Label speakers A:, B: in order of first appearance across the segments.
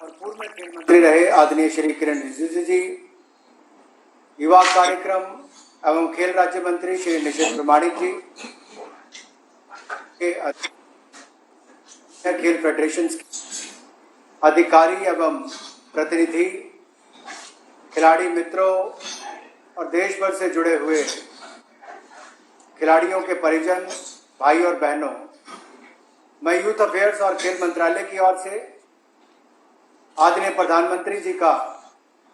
A: और पूर्व में खेल मंत्री रहे आदरणीय श्री किरण रिजिजू जी, युवा कार्यक्रम एवं खेल राज्य मंत्री श्री निशित प्रमाणिक जी, खेल फेडरेशन अधिकारी एवं प्रतिनिधि, खिलाड़ी मित्रों और देश भर से जुड़े हुए खिलाड़ियों के परिजन, भाई और बहनों, मैं यूथ अफेयर्स और खेल मंत्रालय की ओर से आदरणीय प्रधानमंत्री जी का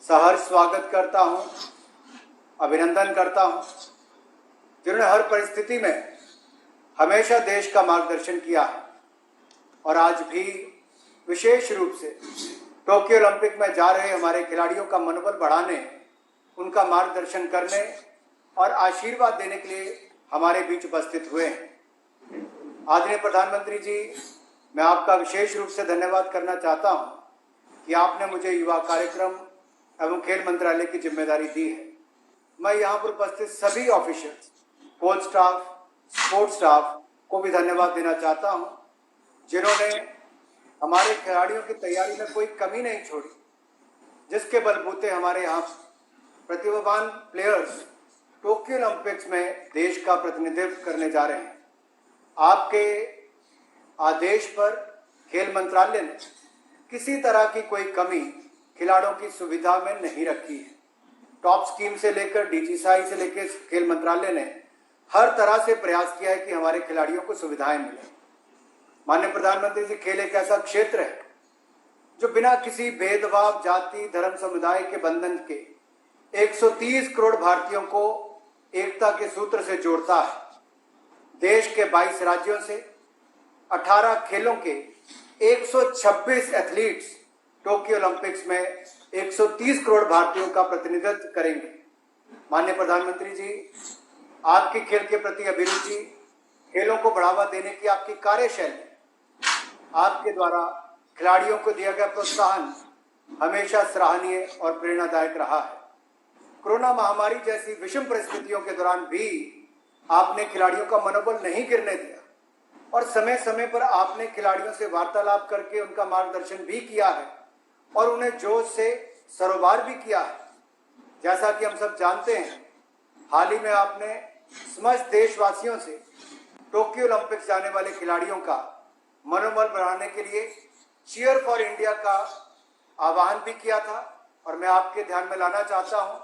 A: सहर्ष स्वागत करता हूं, अभिनंदन करता हूं, जिन्होंने हर परिस्थिति में हमेशा देश का मार्गदर्शन किया है और आज भी विशेष रूप से टोक्यो ओलंपिक में जा रहे हमारे खिलाड़ियों का मनोबल बढ़ाने, उनका मार्गदर्शन करने और आशीर्वाद देने के लिए हमारे बीच उपस्थित हुए हैं। आदरणीय प्रधानमंत्री जी, मैं आपका विशेष रूप से धन्यवाद करना चाहता हूं कि आपने मुझे युवा कार्यक्रम एवं खेल मंत्रालय की जिम्मेदारी दी है। मैं यहाँ पर उपस्थित सभी officers, coach staff, sports staff को भी धन्यवाद देना चाहता हूँ, जिन्होंने हमारे खिलाड़ियों की तैयारी में कोई कमी नहीं छोड़ी, जिसके बलबूते हमारे यहाँ प्रतिभावान प्लेयर्स टोक्यो ओलंपिक्स में देश का प्रतिनिधित्व करने जा रहे हैं। आपके आदेश पर खेल मंत्रालय ने किसी तरह की कोई कमी खिलाड़ियों की सुविधा में नहीं रखी है। टॉप स्कीम से लेकर डीजीसाई से लेकर खेल मंत्रालय ने हर तरह से प्रयास किया है कि हमारे खिलाड़ियों को सुविधाएं मिले। माननीय प्रधानमंत्री जी, खेल एक ऐसा क्षेत्र है जो बिना किसी भेदभाव, जाति, धर्म, समुदाय के बंधन के 130 करोड़ भारतीयों को एकता के सूत्र से जोड़ता है। देश के 22 राज्यों से 18 खेलों के 126 एथलीट्स टोक्यो ओलंपिक्स में 130 करोड़ भारतीयों का प्रतिनिधित्व करेंगे। माननीय प्रधानमंत्री जी, आपकी खेल के प्रति अभिरुचि, खेलों को बढ़ावा देने की आपकी कार्यशैली, आपके द्वारा खिलाड़ियों को दिया गया प्रोत्साहन हमेशा सराहनीय और प्रेरणादायक रहा है। कोरोना महामारी जैसी विषम परिस्थितियों के दौरान भी आपने खिलाड़ियों का मनोबल नहीं गिरने दिया और समय समय पर आपने खिलाड़ियों से वार्तालाप करके उनका मार्गदर्शन भी किया है और उन्हें जोश से सरोबार भी किया है। जैसा कि हम सब जानते हैं, हाल ही में आपने समस्त देशवासियों से टोक्यो ओलंपिक्स जाने वाले खिलाड़ियों का मनोबल बढ़ाने के लिए चीयर फॉर इंडिया का आह्वान भी किया था और मैं आपके ध्यान में लाना चाहता हूं,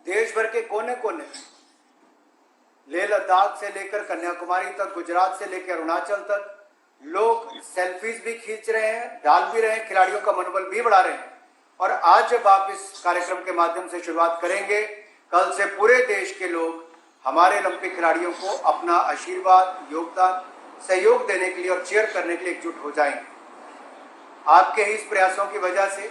A: देश भर के कोने कोने, लेह लद्दाख से लेकर कन्याकुमारी तक, गुजरात से लेकर अरुणाचल तक लोग सेल्फीज भी खींच रहे हैं, डाल भी रहे हैं, खिलाड़ियों का मनोबल भी बढ़ा रहे हैं। और आज जब आप इस कार्यक्रम के माध्यम से शुरुआत करेंगे, कल से पूरे देश के लोग हमारे ओलंपिक खिलाड़ियों को अपना आशीर्वाद, योगदान, सहयोग देने के लिए और चीयर करने के लिए एकजुट हो जाएंगे। आपके ही इस प्रयासों की वजह से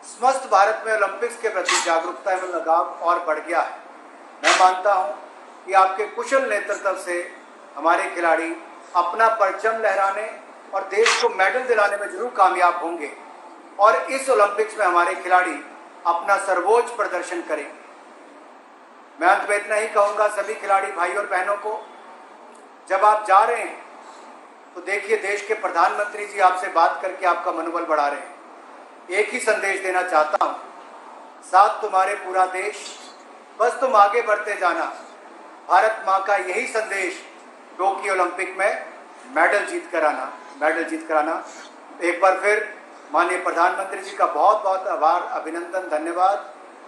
A: समस्त भारत में ओलंपिक्स के प्रति जागरूकता एवं लगाव और बढ़ गया है। मैं मानता हूं कि आपके कुशल नेतृत्व से हमारे खिलाड़ी अपना परचम लहराने और देश को मेडल दिलाने में जरूर कामयाब होंगे और इस ओलंपिक्स में हमारे खिलाड़ी अपना सर्वोच्च प्रदर्शन करेंगे। मैं अंत में इतना ही कहूंगा सभी खिलाड़ी भाई और बहनों को, जब आप जा रहे हैं तो देखिए, देश के प्रधानमंत्री जी आपसे बात करके आपका मनोबल बढ़ा रहे हैं। एक ही संदेश देना चाहता हूं, साथ तुम्हारे पूरा देश, बस तुम आगे बढ़ते जाना। भारत मां का यही संदेश टोक्यो ओलंपिक में मेडल जीत कर आना। एक बार फिर माननीय प्रधानमंत्री जी का बहुत बहुत आभार, अभिनंदन, धन्यवाद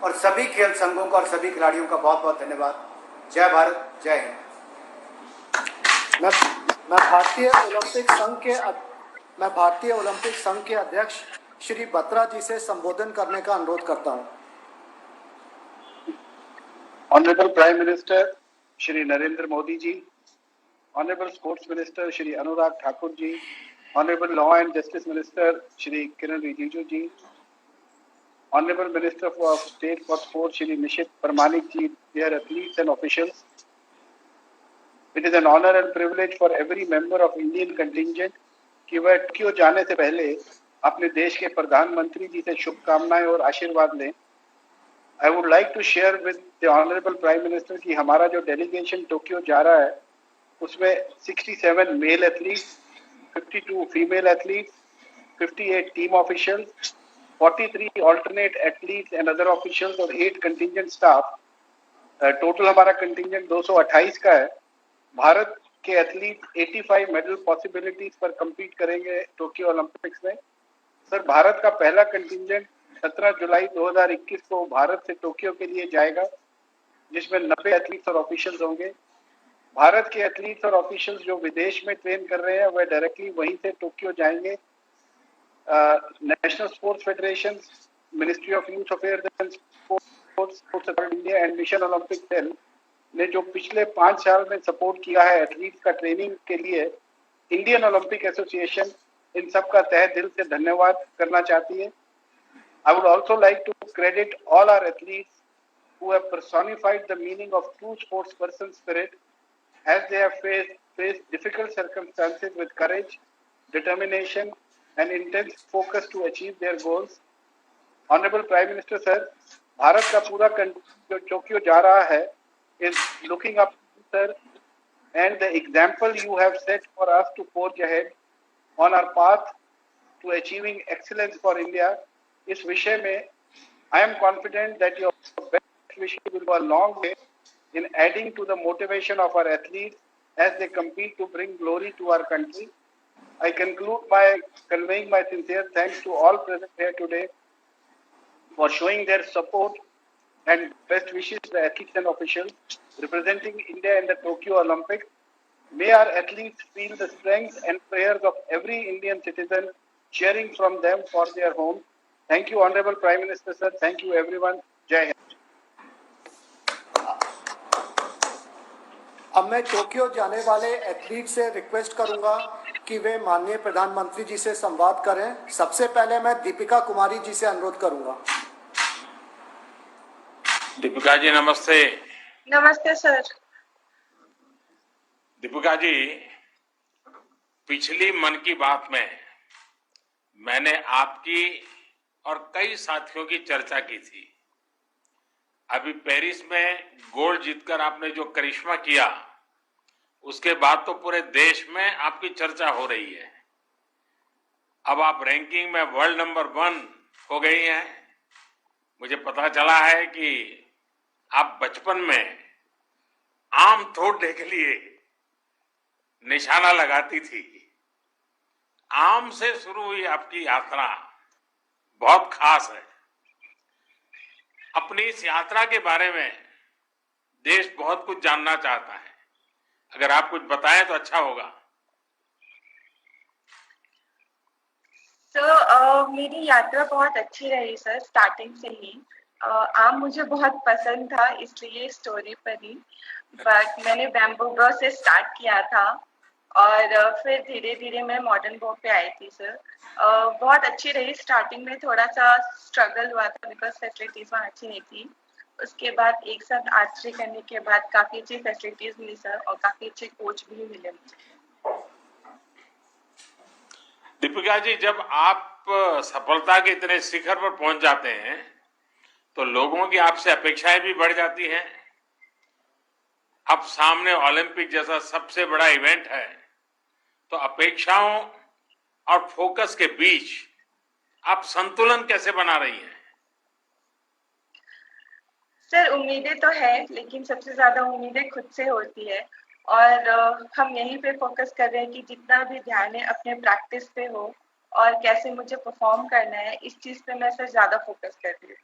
A: और सभी खेल संघों का और सभी खिलाड़ियों का बहुत बहुत धन्यवाद। जय भारत, जय हिंद।
B: मैं भारतीय ओलंपिक संघ के अध्यक्ष श्री बत्रा जी से संबोधन करने का अनुरोध करता हूं।
C: Honourable prime minister Shri Narendra Modi ji, honourable sports minister Shri Anurag Thakur ji, honourable law and justice minister Shri Kiren Rijiju ji, honourable minister of state for sports Shri Nisith Pramanik ji, dear athletes and officials, it is an honor and privilege for every member of Indian contingent कि वह Tokyo जाने से पहले अपने देश के प्रधानमंत्री जी से शुभकामनाएं और आशीर्वाद लें। I would like to share with the Honorable Prime Minister कि हमारा जो डेलीगेशन टोक्यो जा रहा है उसमें 67 male athletes, 52 female athletes, 58 team officials, 43 alternate athletes and other officials और 8 contingent staff. टोटल हमारा कंटिंजेंट 228 का है. भारत के एथलीट 85 मेडल पॉसिबिलिटीज पर compete करेंगे टोक्यो ओलंपिक्स में. सर, भारत का पहला कंटिंजेंट 17 जुलाई 2021 को भारत से टोक्यो के लिए जाएगा, जिसमें 90 एथलीट्स और ऑफिशियल्स होंगे. भारत के एथलीट्स और ऑफिशियल्स जो विदेश में ट्रेन कर रहे हैं वह डायरेक्टली वहीं से टोक्यो जाएंगे. National sports federation, ministry of youth affairs and sports India and mission Olympic cell ने जो पिछले 5 साल में सपोर्ट किया है एथलीट्स का ट्रेनिंग के लिए, इंडियन ओलंपिक एसोसिएशन इन सब का तहे दिल से धन्यवाद करना चाहती है. I would also like to credit all our athletes who have personified the meaning of true sportsperson spirit as they have faced difficult circumstances with courage, determination and intense focus to achieve their goals. Honorable Prime Minister Sir, Bharat का पूरा जो Tokyo जा रहा है is looking up to sir and the example you have set for us to forge ahead on our path to achieving excellence for India. इस विषय में I am confident that your best wishes will go a long way in adding to the motivation of our athletes as they compete to bring glory to our country. I conclude by conveying my sincere thanks to all present here today for showing their support and best wishes to the athletes and officials representing India in the Tokyo Olympics. May our athletes feel the strength and prayers of every Indian citizen cheering from them for their home. Thank you, Honorable Prime Minister Sir. Thank you, everyone. Jai Hind.
B: अब मैं Tokyo जाने वाले athlete से request करूंगा कि वे माननीय प्रधानमंत्री जी से संवाद करें. सबसे पहले मैं दीपिका कुमारी जी से अनुरोध करूंगा.
D: दीपिका जी नमस्ते.
E: नमस्ते सर.
D: दीपिका जी, पिछली मन की बात में मैंने आपकी और कई साथियों की चर्चा की थी. अभी पेरिस में गोल्ड जीतकर आपने जो करिश्मा किया, उसके बाद तो पूरे देश में आपकी चर्चा हो रही है. अब आप रैंकिंग में वर्ल्ड नंबर 1 हो गई हैं. मुझे पता चला है कि आप बचपन में आम तोड़ने के लिए निशाना लगाती थी. आम से शुरू हुई आपकी यात्रा बहुत खास है. अपनी इस यात्रा के बारे में देश बहुत कुछ जानना चाहता है. अगर आप कुछ बताएं तो अच्छा होगा.
E: मेरी यात्रा बहुत अच्छी रही सर. स्टार्टिंग से ही आम मुझे बहुत पसंद था, इसलिए स्टोरी पर ही. बट मैंने बैम्बू ब्रो से स्टार्ट किया था और फिर धीरे धीरे मैं मॉडर्न बो पे आई थी सर. बहुत अच्छी रही. स्टार्टिंग में थोड़ा सा स्ट्रगल हुआ था बिकॉज फैसिलिटीज वहाँ अच्छी नहीं थी. उसके बाद एक साथ आर्चरी करने के बाद काफी अच्छी फैसिलिटीज मिली सर और काफी अच्छे कोच भी मिले मुझे.
D: दीपिका जी, जब आप सफलता के इतने शिखर पर पहुंच जाते हैं तो लोगों की आपसे अपेक्षाएं भी बढ़ जाती हैं. अब सामने ओलंपिक जैसा सबसे बड़ा इवेंट है, तो अपेक्षाओं और फोकस के बीच आप संतुलन कैसे बना रही हैं?
E: सर, उम्मीदें तो है, लेकिन सबसे ज्यादा उम्मीदें खुद से होती है और हम यहीं पे फोकस कर रहे हैं कि जितना भी ध्यान है अपने प्रैक्टिस पे हो और कैसे मुझे परफॉर्म करना है, इस चीज पे मैं सर ज्यादा फोकस कर रही हूँ.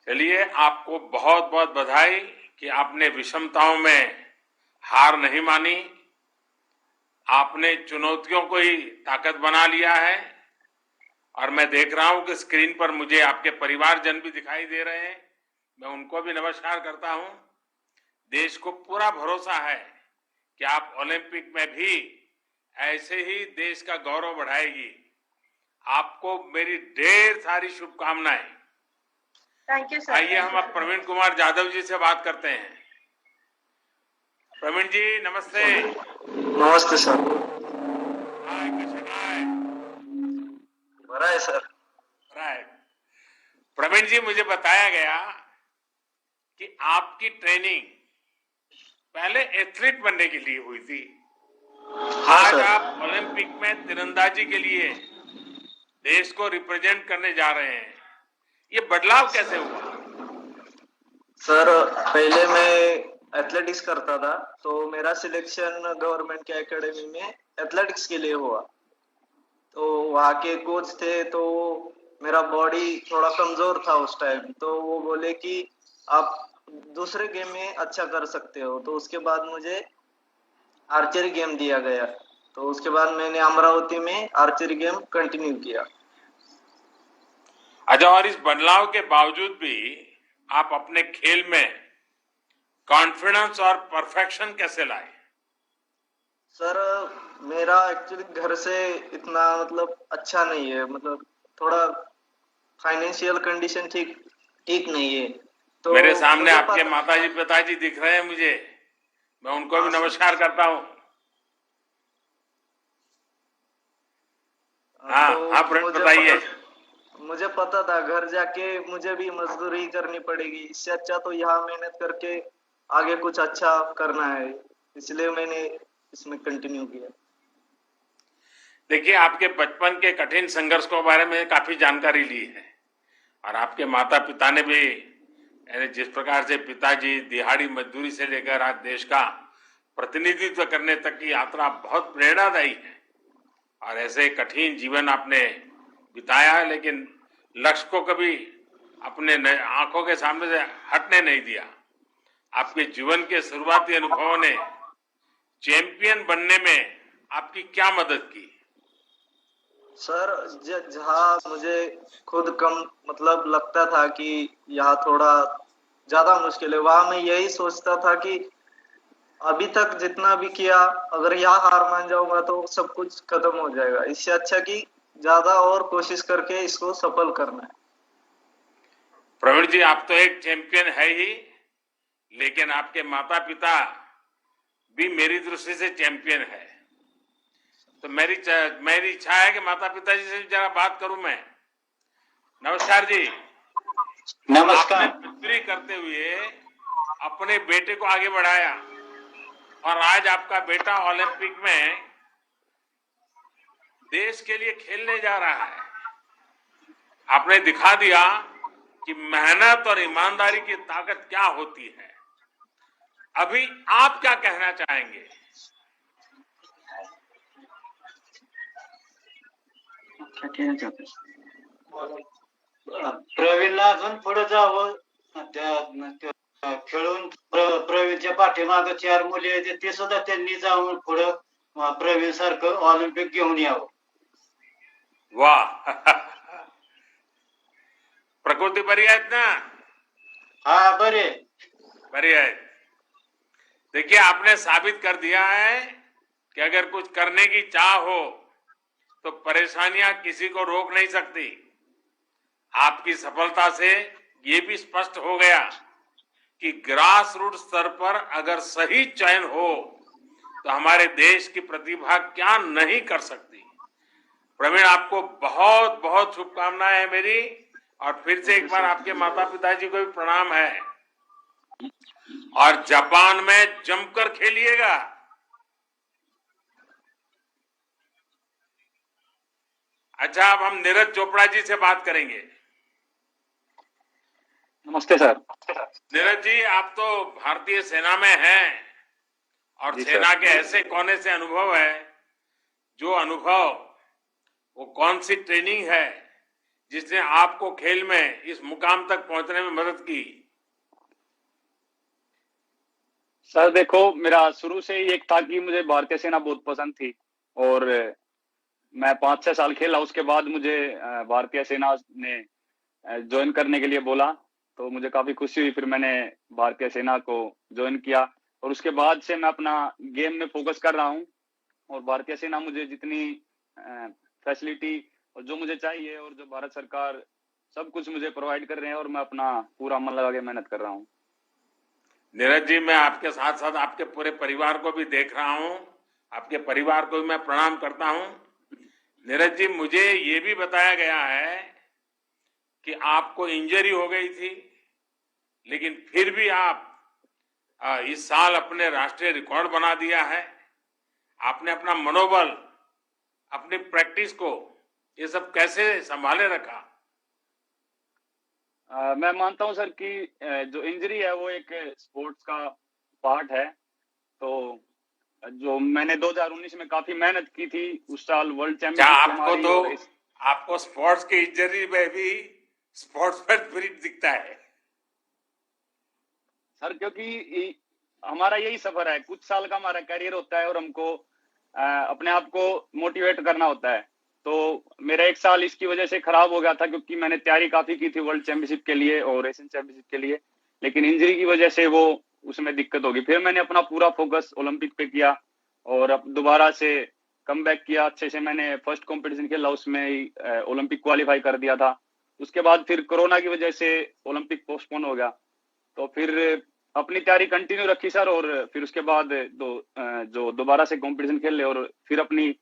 D: चलिए, आपको बहुत बहुत बधाई कि आपने विषमताओं में हार नहीं मानी. आपने चुनौतियों को ही ताकत बना लिया है. और मैं देख रहा हूं कि स्क्रीन पर मुझे आपके परिवारजन भी दिखाई दे रहे हैं. मैं उनको भी नमस्कार करता हूं. देश को पूरा भरोसा है कि आप ओलंपिक में भी ऐसे ही देश का गौरव बढ़ाएगी. आपको मेरी ढेर सारी शुभकामनाएं.
E: Thank you sir.
D: आइए हम अब प्रवीण कुमार जाधव जी से बात करते हैं. प्रवीण जी नमस्ते.
F: नमस्ते सर.
D: हाय, कसे काय?
F: बरा है सर.
D: राइट. प्रवीण जी, मुझे बताया गया कि आपकी ट्रेनिंग पहले एथलीट बनने के लिए हुई थी.
F: हाँ
D: आज
F: सर.
D: आप ओलंपिक में तीरंदाजी के लिए देश को रिप्रेजेंट करने जा रहे हैं, ये बदलाव कैसे हुआ?
F: सर पहले मैं एथलेटिक्स करता था, तो मेरा सिलेक्शन गवर्नमेंट के एकेडमी में एथलेटिक्स के लिए हुआ। तो वहाँ के कोच थे, तो मेरा बॉडी थोड़ा कमजोर था उस टाइम, तो वो बोले कि आप दूसरे गेम में अच्छा कर सकते हो। तो उसके बाद मुझे आर्चरी गेम दिया गया, तो उसके बाद मैंने अमरावती में आर्चरी गेम कंटिन्यू किया।
D: अच्छा, और इस बदलाव के बावजूद भी आप अपने खेल में कॉन्फिडेंस और परफेक्शन कैसे लाए?
F: सर मेरा एक्चुअली घर से इतना मतलब अच्छा नहीं है, मतलब थोड़ा फाइनेंशियल कंडीशन ठीक ठीक नहीं है। तो
D: मेरे सामने
F: मुझे
D: आपके
F: पता-
D: माताजी पिताजी दिख रहे हैं मुझे, मैं उनको भी
F: हाँ,
D: नमस्कार करता हूँ। हाँ
F: तो
D: हाँ, प्रणव बताइए।
F: मुझे पता था घर जाके मुझे भी मजदूरी करनी पड़ेगी, इससे अच्छा तो यहाँ मेहनत करके आगे कुछ अच्छा करना है, इसलिए मैंने इसमें कंटिन्यू किया।
D: देखिए, आपके बचपन के कठिन संघर्ष के बारे में काफी जानकारी ली है, और आपके माता पिता ने भी, यानी जिस प्रकार से पिताजी दिहाड़ी मजदूरी से लेकर आज देश का प्रतिनिधित्व करने तक की यात्रा बहुत प्रेरणादायी है। और ऐसे कठिन जीवन आपने बिताया है, लेकिन लक्ष्य को कभी अपने आंखों के सामने से हटने नहीं दिया। आपके जीवन के शुरुआती अनुभवों ने चैंपियन बनने में आपकी क्या मदद की?
F: सर जहाँ मुझे खुद कम मतलब लगता था कि यहाँ थोड़ा ज्यादा मुश्किल है, वहां मैं यही सोचता था कि अभी तक जितना भी किया, अगर यहाँ हार मान जाऊंगा तो सब कुछ खत्म हो जाएगा, इससे अच्छा कि ज्यादा और कोशिश करके इसको सफल करना है।
D: प्रवीण जी, आप तो एक चैंपियन है ही, लेकिन आपके माता पिता भी मेरी दृष्टि से चैंपियन है। तो मेरी इच्छा है कि माता पिता जी से जरा बात करूं मैं। नमस्कार जी।
A: नमस्कार।
D: आपने पुत्री करते हुए अपने बेटे को आगे बढ़ाया, और आज आपका बेटा ओलंपिक में देश के लिए खेलने जा रहा है। आपने दिखा दिया कि मेहनत और ईमानदारी की ताकत क्या होती है। अभी आप क्या कहना चाहेंगे?
G: प्रवीणला अजून पुढे जावं, खेळून प्रवीणच्या पाठीमागे 4 मुली आहेत ते सुद्धा त्यांनी जाऊन पुढे प्रवीण सारखं ऑलिम्पिक घेऊन यावं.
D: वाह प्रकृती बरी आहेत ना?
G: हा बरे.
D: बरी है। देखिए, आपने साबित कर दिया है कि अगर कुछ करने की चाह हो तो परेशानियां किसी को रोक नहीं सकती। आपकी सफलता से ये भी स्पष्ट हो गया कि ग्रास रूट स्तर पर अगर सही चयन हो तो हमारे देश की प्रतिभा क्या नहीं कर सकती। प्रवीण, आपको बहुत बहुत शुभकामनाएं हैं मेरी, और फिर से एक बार आपके माता पिताजी को भी प्रणाम है। और जापान में जमकर खेलिएगा। अच्छा, अब हम नीरज चोपड़ा जी से बात करेंगे।
C: नमस्ते सर।
D: नीरज जी, आप तो भारतीय सेना में हैं, और
C: जी
D: सेना
C: सर।
D: के ऐसे कोने से अनुभव है, जो अनुभव, वो कौन सी ट्रेनिंग है जिसने आपको खेल में इस मुकाम तक पहुंचने में मदद की?
C: सर देखो, मेरा शुरू से ही एक था कि मुझे भारतीय सेना बहुत पसंद थी, और मैं 5-6 साल खेला। उसके बाद मुझे भारतीय सेना ने ज्वाइन करने के लिए बोला, तो मुझे काफी खुशी हुई। फिर मैंने भारतीय सेना को ज्वाइन किया, और उसके बाद से मैं अपना गेम में फोकस कर रहा हूँ, और भारतीय सेना मुझे जितनी फैसिलिटी और जो मुझे चाहिए, और जो भारत सरकार सब कुछ मुझे प्रोवाइड कर रहे हैं, और मैं अपना पूरा मन लगा के मेहनत कर रहा हूँ।
D: नीरज जी, मैं आपके साथ साथ आपके पूरे परिवार को भी देख रहा हूं, आपके परिवार को भी मैं प्रणाम करता हूं। नीरज जी, मुझे ये भी बताया गया है कि आपको इंजरी हो गई थी, लेकिन फिर भी आप इस साल अपने राष्ट्रीय रिकॉर्ड बना दिया है। आपने अपना मनोबल, अपनी प्रैक्टिस को ये सब कैसे संभाले रखा?
H: मैं मानता हूं सर कि जो इंजरी है वो एक स्पोर्ट्स का पार्ट है। तो जो मैंने 2019 में काफी मेहनत की थी, उस साल वर्ल्ड
D: क्या
H: चैंपियनशिप
D: आपको
H: हमारी,
D: तो
H: और
D: आपको स्पोर्ट्स की इंजरी में भी स्पोर्ट्स में स्पिरिट दिखता है।
H: सर क्योंकि हमारा यही सफर है, कुछ साल का हमारा करियर होता है और हमको अपने आप को मोटिवेट करना होता है। तो मेरा एक साल इसकी वजह से खराब हो गया था, क्योंकि मैंने तैयारी काफी की थी वर्ल्ड चैंपियनशिप के लिए और एशियन चैंपियनशिप के लिए, लेकिन इंजरी की वजह से वो उसमें दिक्कत होगी। फिर मैंने अपना पूरा फोकस ओलंपिक पे किया और अब दोबारा से कम बैक किया अच्छे से। मैंने फर्स्ट कंपटीशन खेला, उसमें ही ओलंपिक क्वालिफाई कर दिया था। उसके बाद फिर कोरोना की वजह से ओलंपिक पोस्टपोन हो गया, तो फिर अपनी तैयारी कंटिन्यू रखी सर, और फिर उसके बाद जो दोबारा से कंपटीशन खेल ले और फिर अपनी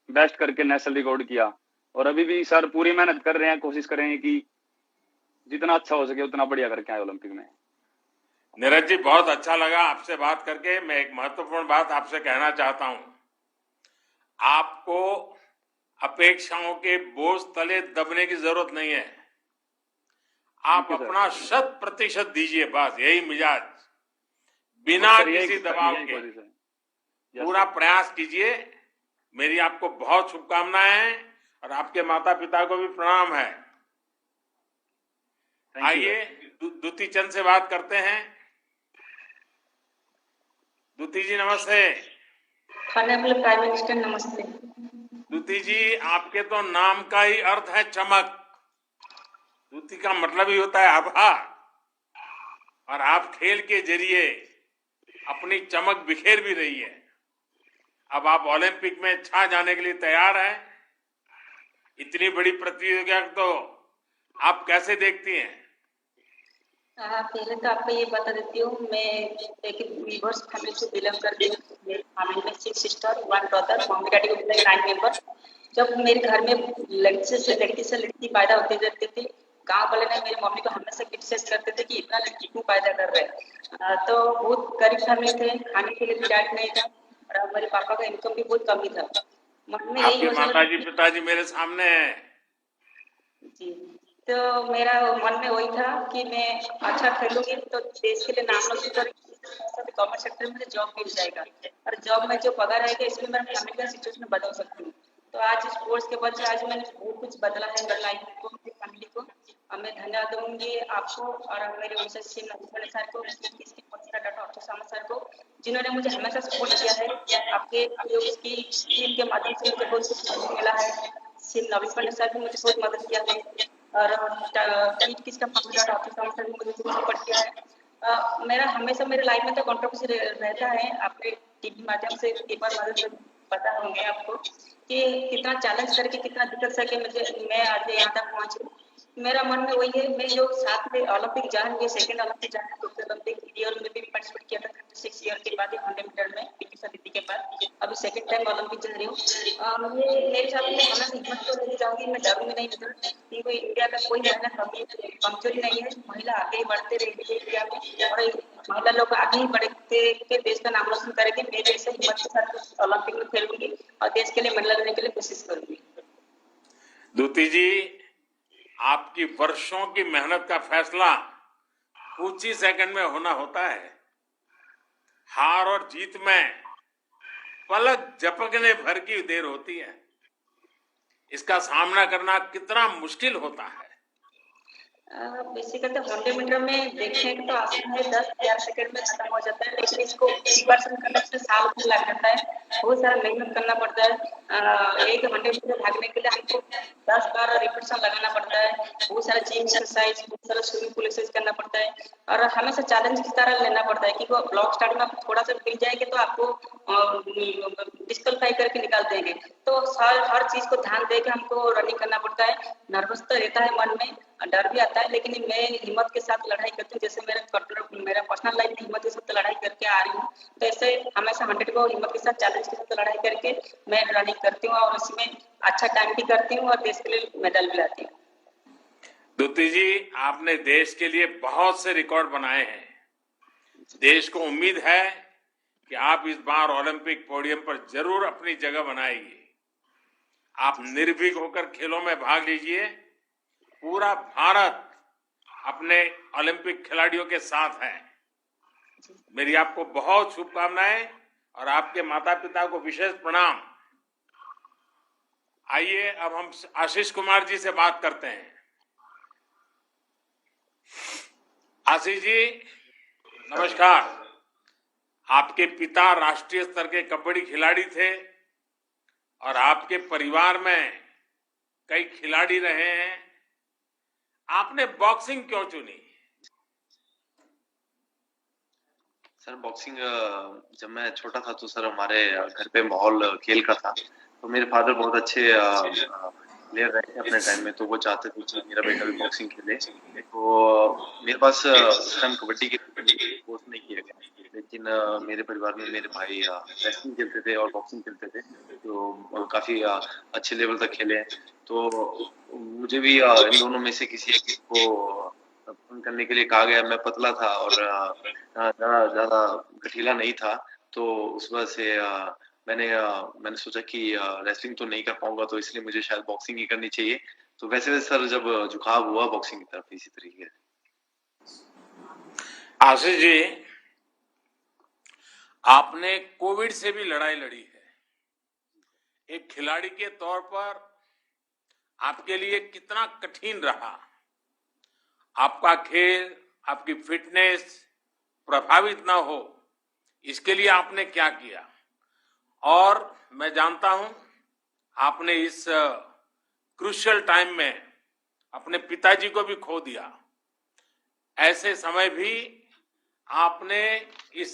H: बेस्ट करके नेशनल रिकॉर्ड किया। और अभी भी सर पूरी मेहनत कर रहे हैं, कोशिश कर रहे हैं कि जितना अच्छा हो सके उतना बढ़िया करके आए ओलंपिक में।
D: नीरज जी, बहुत अच्छा लगा आपसे बात करके। मैं एक महत्वपूर्ण बात आपसे कहना चाहता हूं। आपको अपेक्षाओं के बोझ तले दबने की जरूरत नहीं है। आप
H: Thank you, sir.
D: अपना 100% दीजिए, बस यही मिजाज, बिना
H: सर, यही-
D: किसी
H: सर,
D: दबाव
H: यही
D: के
H: कोशिश है। Yes,
D: पूरा
H: sir.
D: प्रयास कीजिए। मेरी आपको बहुत शुभकामनाएं हैं और आपके माता पिता को भी प्रणाम है।
H: Thank you,
D: आइए
H: sir.
D: द्युति चंद से बात करते हैं। द्युति जी नमस्ते।
I: ऑनरेबल प्राइम मिनिस्टर नमस्ते।
D: द्युति जी, आपके तो नाम का ही अर्थ है चमक। द्युति का मतलब ही होता है आभा, और आप खेल के जरिए अपनी चमक बिखेर भी रही है। अब आप ओलंपिक में छा जाने के लिए तैयार हैं। इतनी बड़ी प्रतियोगिता तो आप कैसे देखती हैं?
I: पहले तो आपको ये बता देती हूँ, मैं एक वीवर्स फैमिली से बिलोंग करती हूँ। मेरी फैमिली में 6 सिस्टर 1 ब्रदर, मम्मी डैडी को 9 मेंबर। जब मेरे घर में लड़की से लड़की पैदा होते रहते थे, गांव वाले ने मेरी मम्मी को हमेशा क्रिटिसाइज करते थे कि इतना लड़की क्यों पैदा कर रहे हैं। तो बहुत गरीब फैमिली थे, खाने के लिए भी डाइट नहीं था और मेरे पापा का इनकम भी बहुत कम ही था। मन में यही
D: आपके
I: योजना
D: माताजी पिताजी मेरे सामने हैं।
I: जी, तो मेरा मन में वही था कि मैं अच्छा खेलूंगी तो देश के लिए नाम रोशन करूंगी, गवर्नमेंट सेक्टर में मुझे जॉब मिल जाएगा और जॉब में जो पगार आएगा इसमें मेरा फैमिली का सिचुएशन बदल सकती हूँ। तो आज स्पोर्ट्स के वजह से आज मैंने बहुत कुछ बदला है मेरी लाइफ को, मेरी फैमिली को। और मैं धन्यवाद दूंगी आपको और मेरे उनसे सीएम नवीन सर को, इसकी डॉक्टर अक्षय सामंत सर को, जिन्होंने मुझे हमेशा सपोर्ट किया है। आपके की टीम के माध्यम से मुझे बहुत कुछ मिला है। सीएम नवीन सर भी मुझे बहुत मदद किया है और किसका ऑफिस सर भी मुझे सपोर्ट किया है। मेरा हमेशा मेरे लाइफ में तो कंट्रोवर्सी रहता है। आपने टीवी माध्यम से पेपर माध्यम से पता होंगे आपको कि कितना चैलेंज करके कितना दिक्कत सके मैं आज यहाँ तक पहुंची। मेरा मन में वही है, मैं जो साथ में ओलंपिक जाऊंगी, सेकंड ओलंपिक जाना, टोक्यो ओलंपिक ईयर में भी पार्टिसिपेट किया था 36 ईयर के बाद 100 मीटर में पीटी समिति के बाद। अभी सेकंड टाइम ओलंपिक जा रही हूँ। मेरे साथ में हमेशा हिम्मत तो लेके जाऊंगी, मैं डरूंगी नहीं इधर, क्योंकि इंडिया का कोई महिला कमजोरी नहीं है। महिला आगे ही बढ़ते रहेगी इंडिया में और महिला लोग आगे ही बढ़ते के देश का नाम रोशन करेंगे। मैं देश से हिम्मत के साथ ओलंपिक में खेलूंगी और देश के लिए मेडल लेने के लिए कोशिश करूंगी।
D: द्युति जी, आपकी वर्षों की मेहनत का फैसला कुछ ही सेकंड में होना होता है। हार और जीत में पलक झपकने भर की देर होती है। इसका सामना करना कितना मुश्किल होता है?
I: बेसिकली 100 मीटर में देखने के तो आसान है, 10-11 सेकंड में खत्म हो जाता है, लेकिन इसको प्रिपरेशन करने से साल भर लग जाता है। बहुत सारा मेहनत करना पड़ता है। एक 100 मीटर भागने के लिए हमको 10 बार रिपीटेशन लगाना पड़ता है। बहुत सारा जिम एक्सरसाइज, बहुत सारा स्विमिंग पूल एक्सरसाइज करना पड़ता है और हमेशा चैलेंज की तरह लेना पड़ता है, क्योंकि ब्लॉक स्टार्ट में आपको थोड़ा सा मिल जाएंगे तो आपको डिस्क्वालीफाई करके निकाल देंगे। तो हर चीज को ध्यान देकर हमको रनिंग करना पड़ता है। नर्वस तो रहता है मन में, डर भी आता है, लेकिन मैं हिम्मत के साथ लड़ाई करती हूँ। जैसे मेरा पर्सनल लाइफ में हिम्मत के साथ लड़ाई करके आ रही हूँ, तो ऐसे हमेशा 100 को हिम्मत के साथ चैलेंज के साथ लड़ाई करके मैं रनिंग करती हूँ और इसमें अच्छा टाइम भी करती हूँ और देश के लिए मेडल भी लाती हूँ।
D: द्युति जी, आपने देश के लिए बहुत से रिकॉर्ड बनाए हैं। देश को उम्मीद है कि आप इस बार ओलंपिक पोडियम पर जरूर अपनी जगह बनाएगी। आप निर्भीक होकर खेलों में भाग लीजिए। पूरा भारत अपने ओलंपिक खिलाड़ियों के साथ है। मेरी आपको बहुत शुभकामनाएं और आपके माता पिता को विशेष प्रणाम। आइए अब हम आशीष कुमार जी से बात करते हैं। आशीष जी नमस्कार। आपके पिता राष्ट्रीय स्तर के कबड्डी खिलाड़ी थे और आपके परिवार में कई खिलाड़ी रहे हैं। आपने बॉक्सिंग क्यों चुनी?
J: सर बॉक्सिंग जब मैं छोटा था तो सर हमारे घर पे माहौल खेल का था, तो मेरे फादर बहुत अच्छे प्लेयर रहे थे अपने टाइम में, तो वो चाहते थे कि मेरा बेटा भी बॉक्सिंग खेले। तो मेरे पास उस टाइम कबड्डी के कोर्स नहीं किया गया, लेकिन मेरे परिवार में मेरे भाई रेसलिंग खेलते थे और बॉक्सिंग खेलते थे, तो काफी अच्छे लेवल तक खेले हैं। तो मुझे भी इन दोनों में से किसी एक को करने के लिए कहा गया। मैं पतला था और ज्यादा गठीला नहीं था, तो उस वजह से मैंने सोचा कि रेसलिंग तो नहीं कर पाऊंगा, तो इसलिए मुझे शायद बॉक्सिंग ही करनी चाहिए। तो वैसे सर जब झुकाव हुआ बॉक्सिंग की तरफ इसी तरीके से।
D: आशीष जी आपने कोविड से भी लड़ाई लड़ी है। एक खिलाड़ी के तौर पर आपके लिए कितना कठिन रहा? आपका खेल, आपकी फिटनेस प्रभावित ना हो, इसके लिए आपने क्या किया? और मैं जानता हूं आपने इस क्रूशियल टाइम में अपने पिताजी को भी खो दिया। ऐसे समय भी आपने इस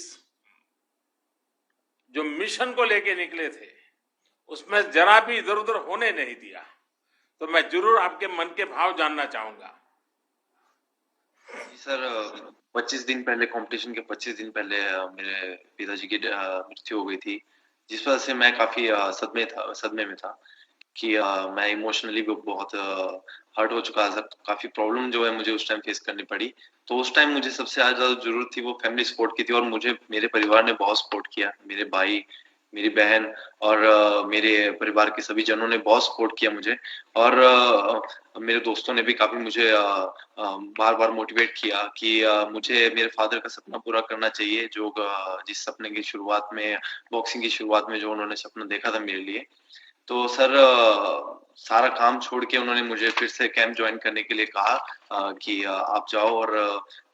D: जो मिशन को लेके निकले थे उसमें जरा भी इधर उधर होने नहीं दिया। तो मैं जरूर आपके मन के भाव जानना चाहूंगा।
J: सर 25 दिन पहले, कंपटीशन के 25 दिन पहले मेरे पिताजी की मृत्यु हो गई थी, जिस वजह से मैं काफी सदमे में था कि मैं इमोशनली भी बहुत हर्ट हो चुका था। काफी प्रॉब्लम जो है मुझे उस टाइम फेस करनी पड़ी। तो उस टाइम मुझे सबसे ज्यादा जरूरत थी वो फैमिली सपोर्ट की थी, और मुझे मेरे परिवार ने बहुत सपोर्ट किया। मेरे भाई, मेरी बहन और मेरे परिवार के सभी जनों ने बहुत सपोर्ट किया मुझे, और मेरे दोस्तों ने भी काफी मुझे बार बार मोटिवेट किया कि मुझे मेरे फादर का सपना पूरा करना चाहिए, जो जिस सपने की शुरुआत में, बॉक्सिंग की शुरुआत में जो उन्होंने सपना देखा था मेरे लिए। तो सर सारा काम छोड़ के उन्होंने मुझे फिर से कैंप ज्वाइन करने के लिए कहा कि आप जाओ और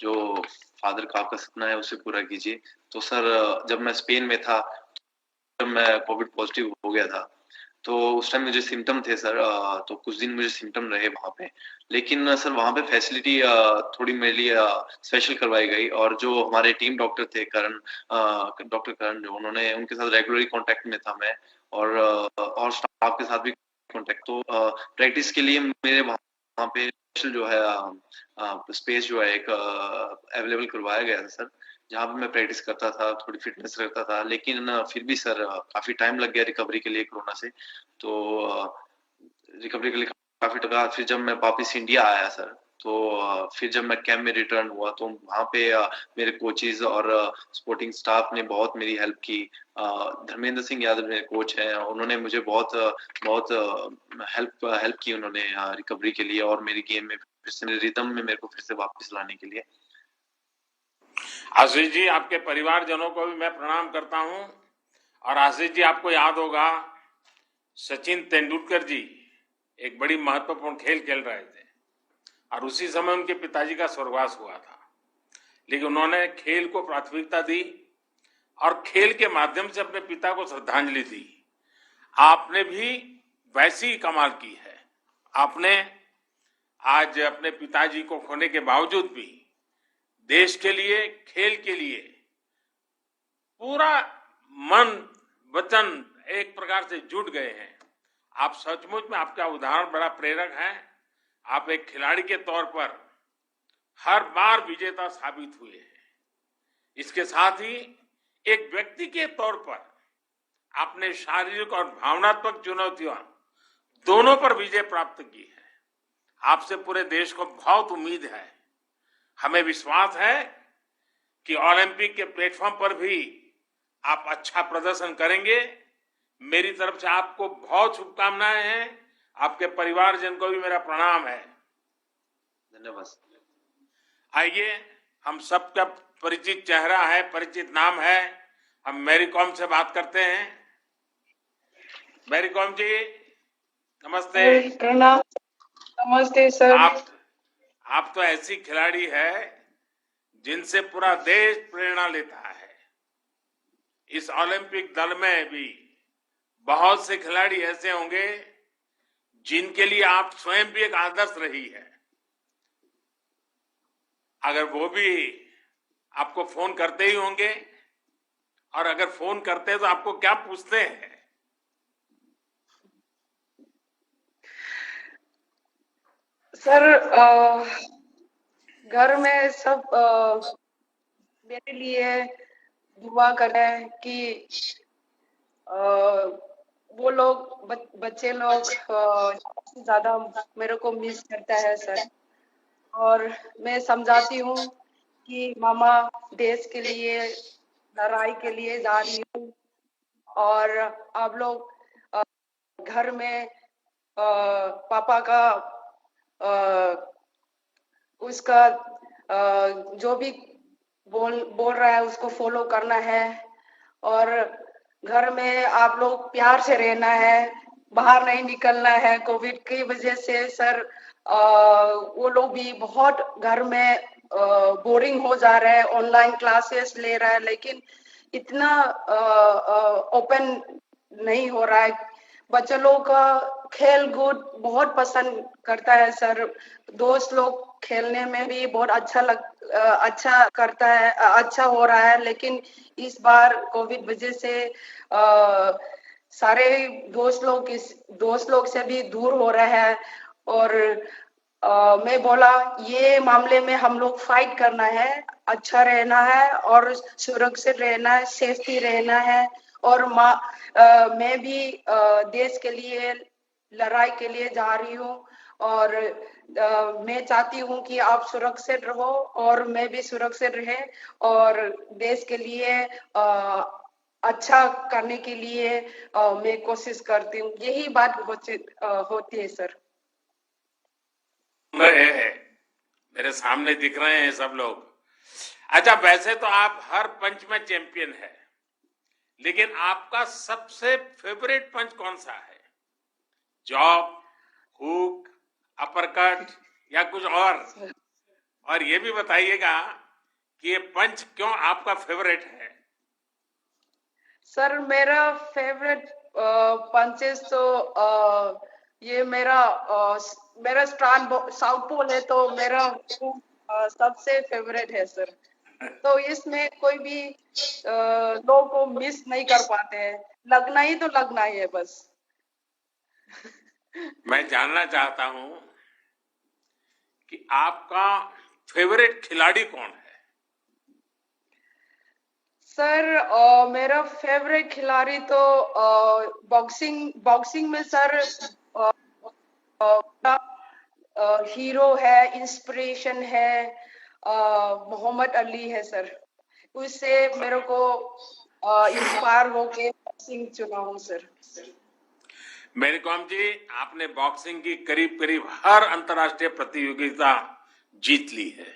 J: जो फादर का आपका सपना है उसे पूरा कीजिए। तो सर जब मैं स्पेन में था, जब मैं कोविड पॉजिटिव हो गया था, तो उस टाइम मुझे सिम्टम थे सर। तो कुछ दिन मुझे सिम्टम रहे वहां पे, लेकिन सर वहां पे फैसिलिटी थोड़ी मेरे लिए स्पेशल करवाई गई, और जो हमारे टीम डॉक्टर थे डॉक्टर करण, जो उन्होंने, उनके साथ रेगुलरली कांटेक्ट में था मैं, और स्टाफ के साथ भी कांटेक्ट। तो प्रैक्टिस के लिए मेरे वहां पे स्पेशल जो है स्पेस जो है एक अवेलेबल करवाया गया था सर, जहाँ पे मैं प्रैक्टिस करता था, थोड़ी फिटनेस रखता था। लेकिन फिर भी सर काफी टाइम लग गया रिकवरी के लिए कोरोना से। तो रिकवरी के लिए काफी टका। फिर जब मैं वापस इंडिया आया सर, तो फिर जब मैं कैंप में रिटर्न हुआ, तो वहाँ पे मेरे कोचेज और सपोर्टिंग स्टाफ ने बहुत मेरी हेल्प की। धर्मेंद्र सिंह यादव मेरे कोच हैं, उन्होंने मुझे बहुत बहुत हेल्प की उन्होंने रिकवरी के लिए, और मेरी गेम में फिर से, मेरे रिदम में मेरे को फिर से वापस लाने के लिए।
D: आशीष जी आपके परिवारजनों को भी मैं प्रणाम करता हूं। और आशीष जी आपको याद होगा सचिन तेंदुलकर जी एक बड़ी महत्वपूर्ण खेल रहे थे, और उसी समय उनके पिताजी का स्वर्गवास हुआ था। लेकिन उन्होंने खेल को प्राथमिकता दी और खेल के माध्यम से अपने पिता को श्रद्धांजलि दी। आपने भी वैसी ही कमाल की है। आपने आज अपने पिताजी को खोने के बावजूद भी देश के लिए, खेल के लिए पूरा मन वचन एक प्रकार से जुट गए हैं। आप सचमुच में, आपका उदाहरण बड़ा प्रेरक है। आप एक खिलाड़ी के तौर पर हर बार विजेता साबित हुए हैं। इसके साथ ही एक व्यक्ति के तौर पर आपने शारीरिक और भावनात्मक चुनौतियां दोनों पर विजय प्राप्त की है। आपसे पूरे देश को बहुत उम्मीद है। हमें विश्वास है कि ओलंपिक के प्लेटफॉर्म पर भी आप अच्छा प्रदर्शन करेंगे। मेरी तरफ से आपको बहुत शुभकामनाएं हैं। आपके परिवारजन को भी मेरा प्रणाम है।
J: धन्यवाद।
D: आइए, हम सबका परिचित चेहरा है, परिचित नाम है, हम मैरी कॉम से बात करते हैं। मैरी कॉम जी, नमस्ते।
K: प्रणाम। नमस्ते सर।
D: आप तो ऐसी खिलाड़ी है जिनसे पूरा देश प्रेरणा लेता है। इस ओलंपिक दल में भी बहुत से खिलाड़ी ऐसे होंगे जिनके लिए आप स्वयं भी एक आदर्श रही है। अगर वो भी आपको फोन करते ही होंगे, और अगर फोन करते हैं तो आपको क्या पूछते हैं?
K: सर घर में सब मेरे लिए दुआ करें कि वो लोग बच्चे लोग ज्यादा मेरे को मिस करता है सर। और मैं समझाती हूँ कि मामा देश के लिए लड़ाई के लिए जा रही हूँ, और आप लोग घर में पापा का उसका जो भी बोल रहा है उसको फॉलो करना है, और घर में आप लोग प्यार से रहना है, बाहर नहीं निकलना है। कोविड की वजह से सर वो लोग भी बहुत घर में बोरिंग हो जा रहे हैं, ऑनलाइन क्लासेस ले रहा है, लेकिन इतना ओपन नहीं हो रहा है। बच्चे लोग का खेल कूद बहुत पसंद करता है सर। दोस्त लोग खेलने में भी बहुत अच्छा करता है, अच्छा हो रहा है, लेकिन इस बार कोविड वजह से सारे दोस्त लोग से भी दूर हो रहे हैं। और मैं बोला ये मामले में हम लोग फाइट करना है, अच्छा रहना है और सुरक्षित रहना है, सेफ्टी रहना है। और मैं भी देश के लिए लड़ाई के लिए जा रही हूँ, और मैं चाहती हूँ कि आप सुरक्षित रहो और मैं भी सुरक्षित रहे, और देश के लिए अच्छा करने के लिए मैं कोशिश करती हूँ। यही बात होती है सर।
D: मेरे सामने दिख रहे हैं सब लोग। अच्छा, वैसे तो आप हर पंच में चैंपियन है, लेकिन आपका सबसे फेवरेट पंच कौन सा है? जॉब, हुक, अपरकट या कुछ और ये भी बताइएगा कि ये पंच क्यों आपका फेवरेट है?
K: सर मेरा फेवरेट पंचेस तो ये मेरा साउथ पोल है, तो मेरा सबसे फेवरेट है सर। तो इसमें कोई भी लोग को मिस नहीं कर पाते हैं, लगना ही तो लगना ही है बस।
D: मैं जानना चाहता हूं कि आपका फेवरेट खिलाड़ी कौन है?
K: सर मेरा फेवरेट खिलाड़ी तो बॉक्सिंग में सर हीरो है, इंस्पिरेशन है, मोहम्मद अली है सर। उससे मेरे को इंस्पायर होके बॉक्सिंग चुना हूँ सर।
D: मैरी कॉम जी, आपने बॉक्सिंग की करीब करीब हर अंतर्राष्ट्रीय प्रतियोगिता जीत ली है।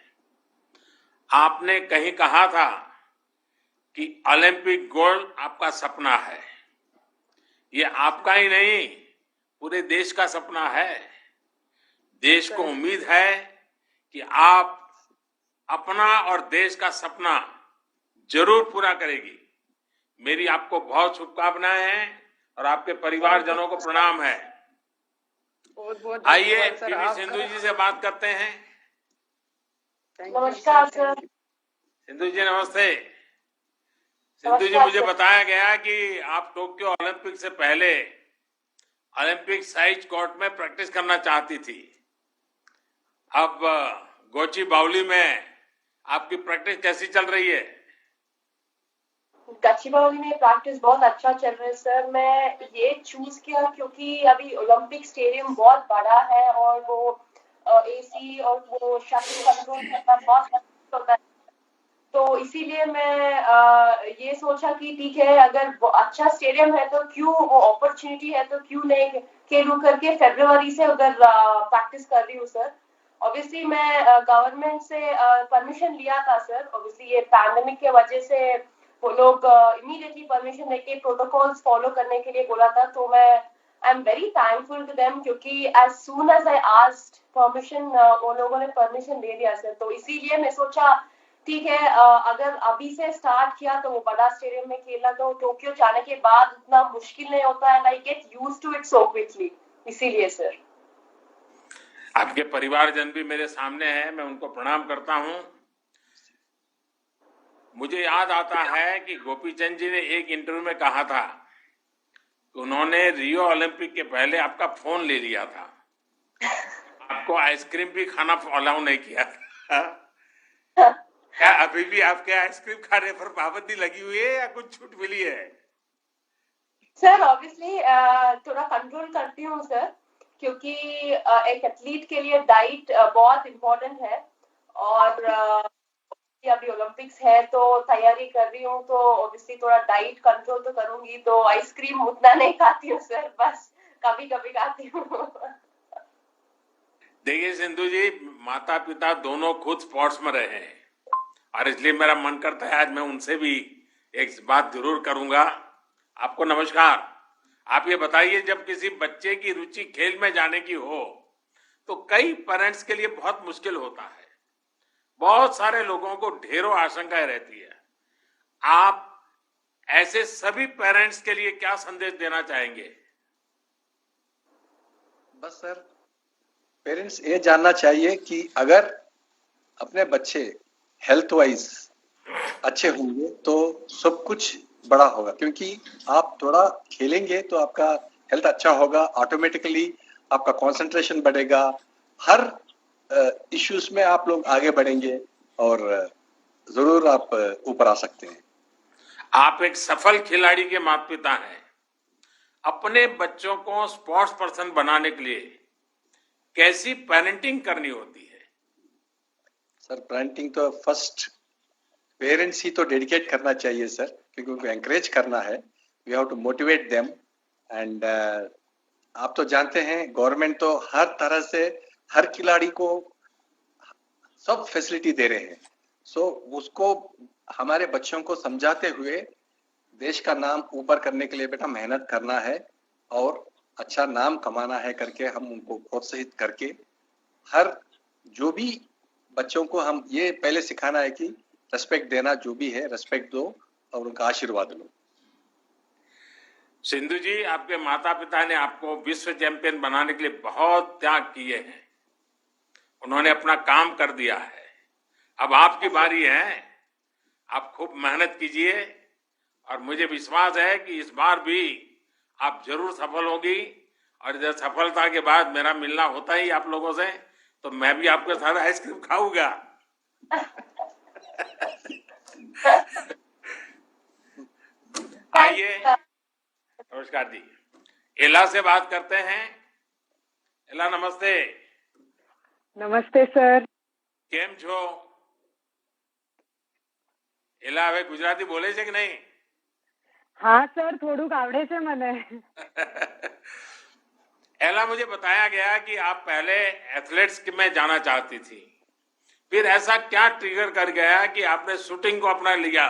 D: आपने कहीं कहा था कि ओलंपिक गोल्ड आपका सपना है। ये आपका ही नहीं, पूरे देश का सपना है। देश को उम्मीद है कि आप अपना और देश का सपना जरूर पूरा करेगी। मेरी आपको बहुत शुभकामनाएं हैं और आपके परिवारजनों को प्रणाम है। आइए पीवी सिंधु जी से बात करते हैं।
K: नमस्कार सर।
D: सिंधु जी नमस्ते। सिंधु जी, मुझे बताया गया कि आप टोक्यो ओलंपिक से पहले ओलंपिक साइज कोर्ट में प्रैक्टिस करना चाहती थी। अब गोची बाउली में आपकी प्रैक्टिस कैसी चल रही है?
L: गच्चीबाउली में प्रैक्टिस बहुत अच्छा चल रहा है सर। मैं ये चूज किया क्योंकि अभी ओलंपिक स्टेडियम बहुत बड़ा है और वो एसी और वो शटल कंट्रोल करना बहुत मुश्किल होता है। तो इसीलिए मैं ये सोचा कि ठीक है, अगर वो अच्छा स्टेडियम है तो क्यों, वो अपॉर्चुनिटी है तो क्यों नहीं खेलूं करके फरवरी से उधर प्रैक्टिस कर रही हूँ सर। ऑब्वियसली मैं गवर्नमेंट से परमिशन लिया था सर। ऑब्वियसली ये पैंडेमिक के वजह से वो लोग इमीडिएटली परमिशन देके प्रोटोकॉल्स फॉलो करने के लिए बोला था। तो मैं I am very thankful to them, क्योंकि as soon as I asked permission वो लोगों ने परमिशन दे दिया सर। तो इसीलिए मैं सोचा ठीक है, अगर अभी से स्टार्ट किया तो वो बड़ा स्टेडियम में खेला तो टोक्यो जाने के बाद उतना मुश्किल नहीं होता है, I get used to it so quickly, इसीलिए सर।
D: आपके परिवारजन भी मेरे सामने हैं, मैं उनको प्रणाम करता हूं। मुझे याद आता है कि गोपीचंद जी ने एक इंटरव्यू में कहा था कि उन्होंने रियो ओलंपिक के पहले आपका फोन ले लिया था, आपको आइसक्रीम भी खाना अलाउ नहीं किया था। क्या अभी भी आपके आइसक्रीम खाने पर पाबंदी लगी हुई है या कुछ छूट मिली है?
L: सर ऑब्वियसली थोड़ा कंट्रोल करती हूँ सर, क्योंकि एक एथलीट के लिए डाइट बहुत इम्पोर्टेंट है। और अभी ओलंपिक्स है तो तैयारी कर रही हूँ, तो ऑब्वियसली थोड़ा डाइट कंट्रोल तो करूंगी। तो आइसक्रीम उतना नहीं खाती हूँ सर, बस कभी कभी खाती हूँ।
D: देखिए सिंधु जी, माता पिता दोनों खुद स्पोर्ट्स में रहे हैं और इसलिए मेरा मन करता है आज मैं उनसे भी एक बात जरूर करूंगा। आपको नमस्कार। आप ये बताइए, जब किसी बच्चे की रुचि खेल में जाने की हो तो कई पेरेंट्स के लिए बहुत मुश्किल होता है, बहुत सारे लोगों को ढेरों आशंकाएं रहती है। आप ऐसे सभी पेरेंट्स के लिए क्या संदेश देना चाहेंगे?
M: बस सर, पेरेंट्स ये जानना चाहिए कि अगर अपने बच्चे हेल्थ वाइज अच्छे होंगे तो सब कुछ बड़ा होगा, क्योंकि आप थोड़ा खेलेंगे तो आपका हेल्थ अच्छा होगा, ऑटोमेटिकली आपका कंसंट्रेशन बढ़ेगा, हर इश्यूज में आप लोग आगे बढ़ेंगे और जरूर आप ऊपर आ सकते हैं।
D: आप एक सफल खिलाड़ी के माता पिता हैं, अपने बच्चों को स्पोर्ट्स पर्सन बनाने के लिए कैसी पेरेंटिंग करनी होती है?
M: सर पेरेंटिंग तो फर्स्ट पेरेंट्स ही तो डेडिकेट करना चाहिए सर, क्योंकि उनको एंकरेज करना है। We have to motivate them and आप तो जानते हैं गवर्नमेंट तो हर तरह से हर खिलाड़ी को सब फैसिलिटी दे रहे हैं। सो उसको हमारे बच्चों को समझाते हुए देश का नाम ऊपर करने के लिए बेटा मेहनत करना है और अच्छा नाम कमाना है करके हम उनको प्रोत्साहित करके हर जो भी बच्चों को हम ये पहले सिखाना है कि रेस्पेक्ट देना, जो भी है रेस्पेक्ट दो और उनका आशीर्वाद लो।
D: सिंधु जी, आपके माता पिता ने आपको विश्व चैंपियन बनाने के लिए बहुत त्याग किए हैं, उन्होंने अपना काम कर दिया है। अब आपकी बारी है, आप खूब मेहनत कीजिए और मुझे विश्वास है कि इस बार भी आप जरूर सफल होगी। और जब सफलता के बाद मेरा मिलना होता ही आप लोगों से, तो मैं भी आपके साथ आइसक्रीम खाऊंगा। आइए, नमस्कार जी, एला से बात करते हैं। एला नमस्ते।
N: नमस्ते सर।
D: केम छो? एला હવે ગુજરાતી બોલે છે કે નહીં?
N: हाँ सर, થોડુંક આવડે છે મને।
D: एला, मुझे बताया गया कि आप पहले एथलेट्स में जाना चाहती थी, फिर ऐसा क्या ट्रिगर कर गया कि आपने शूटिंग को अपना लिया?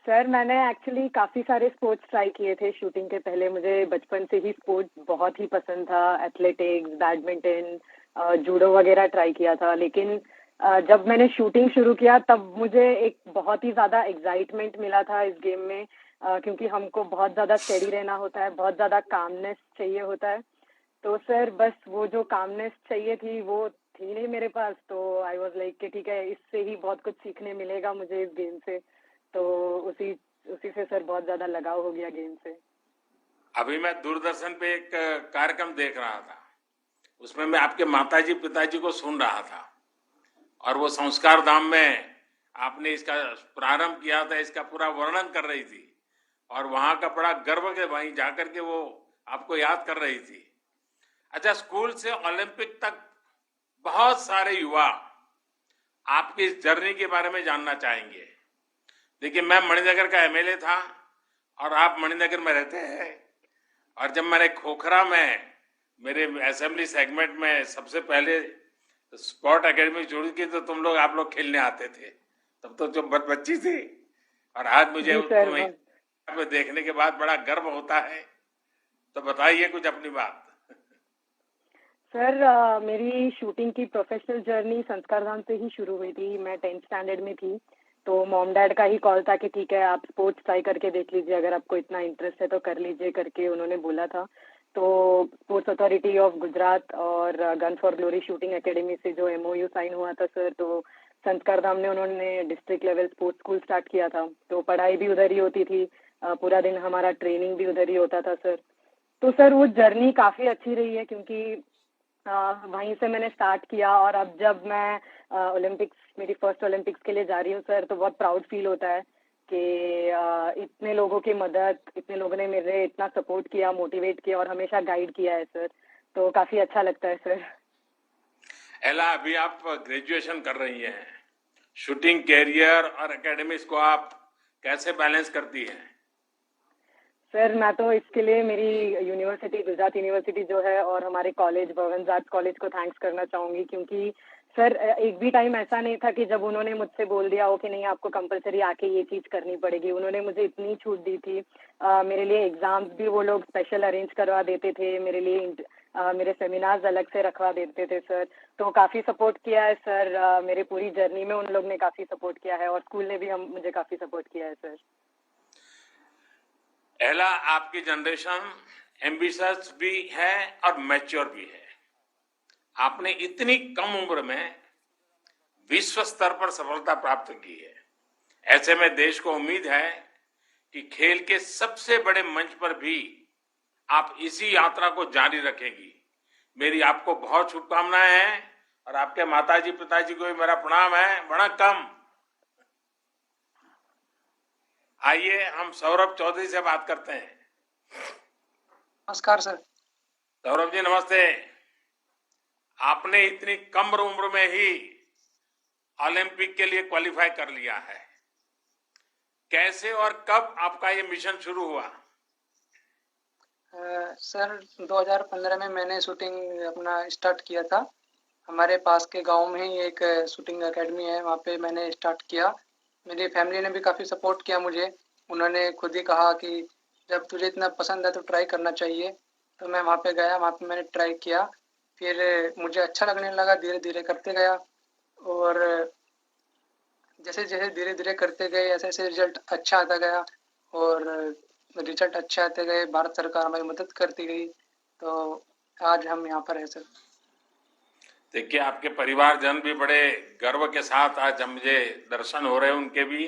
N: सर मैंने एक्चुअली काफी सारे स्पोर्ट्स ट्राई किए थे शूटिंग के पहले। मुझे बचपन से ही स्पोर्ट्स बहुत ही पसंद था, एथलेटिक्स, बैडमिंटन, जूडो वगैरह ट्राई किया था। लेकिन जब मैंने शूटिंग शुरू किया तब मुझे एक बहुत ही ज्यादा एक्साइटमेंट मिला था इस गेम में, क्योंकि हमको बहुत ज्यादा स्टेडी रहना होता है, बहुत ज्यादा कामनेस चाहिए होता है। तो सर बस वो जो कामनेस चाहिए थी वो थी नहीं मेरे पास, तो आई वाज लाइक कि ठीक है, इससे ही बहुत कुछ सीखने मिलेगा मुझे इस गेम से। तो उसी से सर बहुत ज्यादा लगाव हो गया गेम से।
D: अभी मैं दूरदर्शन पे एक कार्यक्रम देख रहा था, उसमें मैं आपके माताजी पिताजी को सुन रहा था और वो संस्कार धाम में आपने इसका प्रारंभ किया था, इसका पूरा वर्णन कर रही थी और वहां का बड़ा गर्व के वहीं जाकर के वो आपको याद कर रही थी। अच्छा, स्कूल से ओलंपिक तक बहुत सारे युवा आपकी इस जर्नी के बारे में जानना चाहेंगे। देखिए, मैं मणिनगर का एमएलए था और आप मणिनगर में रहते हैं, और जब मैंने खोखरा में मेरे असेंबली सेगमेंट में सबसे पहले स्पोर्ट एकेडमी जुड़ी की, तो तुम लोग आप लोग खेलने आते थे, तब तो जो बच्ची थी, और आज मुझे
N: जी सर,
D: उसको देखने के बाद बड़ा गर्व होता है। तो बताइए कुछ अपनी बात।
N: सर मेरी शूटिंग की प्रोफेशनल जर्नी संस्कार धाम से ही शुरू हुई थी। मैं 10th स्टैंडर्ड में थी, तो मॉम डैड का ही कॉल था कि ठीक है आप स्पोर्ट्स ट्राई करके देख लीजिए, अगर आपको इतना इंटरेस्ट है तो कर लीजिए करके उन्होंने बोला था। तो स्पोर्ट्स अथॉरिटी ऑफ गुजरात और gun for glory shooting academy से जो MOU साइन हुआ था सर, तो संस्कार धाम ने उन्होंने district level sports school start किया था। तो पढ़ाई भी उधर ही होती थी, पूरा दिन हमारा ट्रेनिंग भी उधर ही होता था सर। तो सर वो जर्नी काफ़ी अच्छी रही है, क्योंकि वहीं से मैंने स्टार्ट किया, और अब जब मैं ओलंपिक्स, मेरी फर्स्ट ओलंपिक्स के लिए जा रही हूँ सर, तो बहुत प्राउड फील होता है कि इतने लोगों की मदद, इतने लोगों ने मेरे इतना सपोर्ट किया, मोटिवेट किया और हमेशा गाइड किया है सर, तो काफ़ी अच्छा लगता है सर।
D: एला, अभी आप ग्रेजुएशन कर रही हैं, शूटिंग कैरियर और एकेडमिक्स को आप कैसे बैलेंस करती हैं?
N: सर मैं तो इसके लिए मेरी यूनिवर्सिटी, गुजरात यूनिवर्सिटी जो है, और हमारे कॉलेज भवंस आर्ट्स कॉलेज को थैंक्स करना चाहूँगी, क्योंकि सर एक भी टाइम ऐसा नहीं था कि जब उन्होंने मुझसे बोल दिया हो कि नहीं आपको कंपलसरी आके ये चीज़ करनी पड़ेगी। उन्होंने मुझे इतनी छूट दी थी। मेरे लिए एग्ज़ाम्स भी वो लोग स्पेशल अरेंज करवा देते थे, मेरे लिए मेरे सेमिनार्स अलग से रखवा देते थे सर। तो काफ़ी सपोर्ट किया है सर, मेरे पूरी जर्नी में उन लोग ने काफ़ी सपोर्ट किया है, और स्कूल ने भी मुझे काफ़ी सपोर्ट किया है सर।
D: एला, आपकी जनरेशन एम्बिशियस भी है और मैच्योर भी है। आपने इतनी कम उम्र में विश्व स्तर पर सफलता प्राप्त की है। ऐसे में देश को उम्मीद है कि खेल के सबसे बड़े मंच पर भी आप इसी यात्रा को जारी रखेंगी। मेरी आपको बहुत शुभकामनाएं हैं, और आपके माताजी पिताजी को भी मेरा प्रणाम है। वणक्कम। आइए हम सौरभ चौधरी से बात करते हैं।
O: नमस्कार सर।
D: सौरभ जी नमस्ते। आपने इतनी कम उम्र में ही ओलंपिक के लिए क्वालिफाई कर लिया है। कैसे और कब आपका ये मिशन शुरू हुआ?
O: सर 2015 में मैंने शूटिंग अपना स्टार्ट किया था। हमारे पास के गांव में ही एक शूटिंग एकेडमी है, वहाँ पे मैंने स्टार्ट किया। मेरी फैमिली ने भी काफ़ी सपोर्ट किया मुझे। उन्होंने खुद ही कहा कि जब तुझे इतना पसंद है तो ट्राई करना चाहिए। तो मैं वहाँ पे गया, वहाँ पे मैंने ट्राई किया, फिर मुझे अच्छा लगने लगा, धीरे धीरे करते गया, और जैसे जैसे धीरे धीरे करते गए ऐसे ऐसे रिजल्ट अच्छा आता गया, और रिजल्ट अच्छे आते गए, भारत सरकार हमारी मदद करती गई, तो आज हम यहाँ पर हैं सर।
D: देखिए, आपके परिवारजन भी बड़े गर्व के साथ आज मुझे दर्शन हो रहे हैं उनके भी,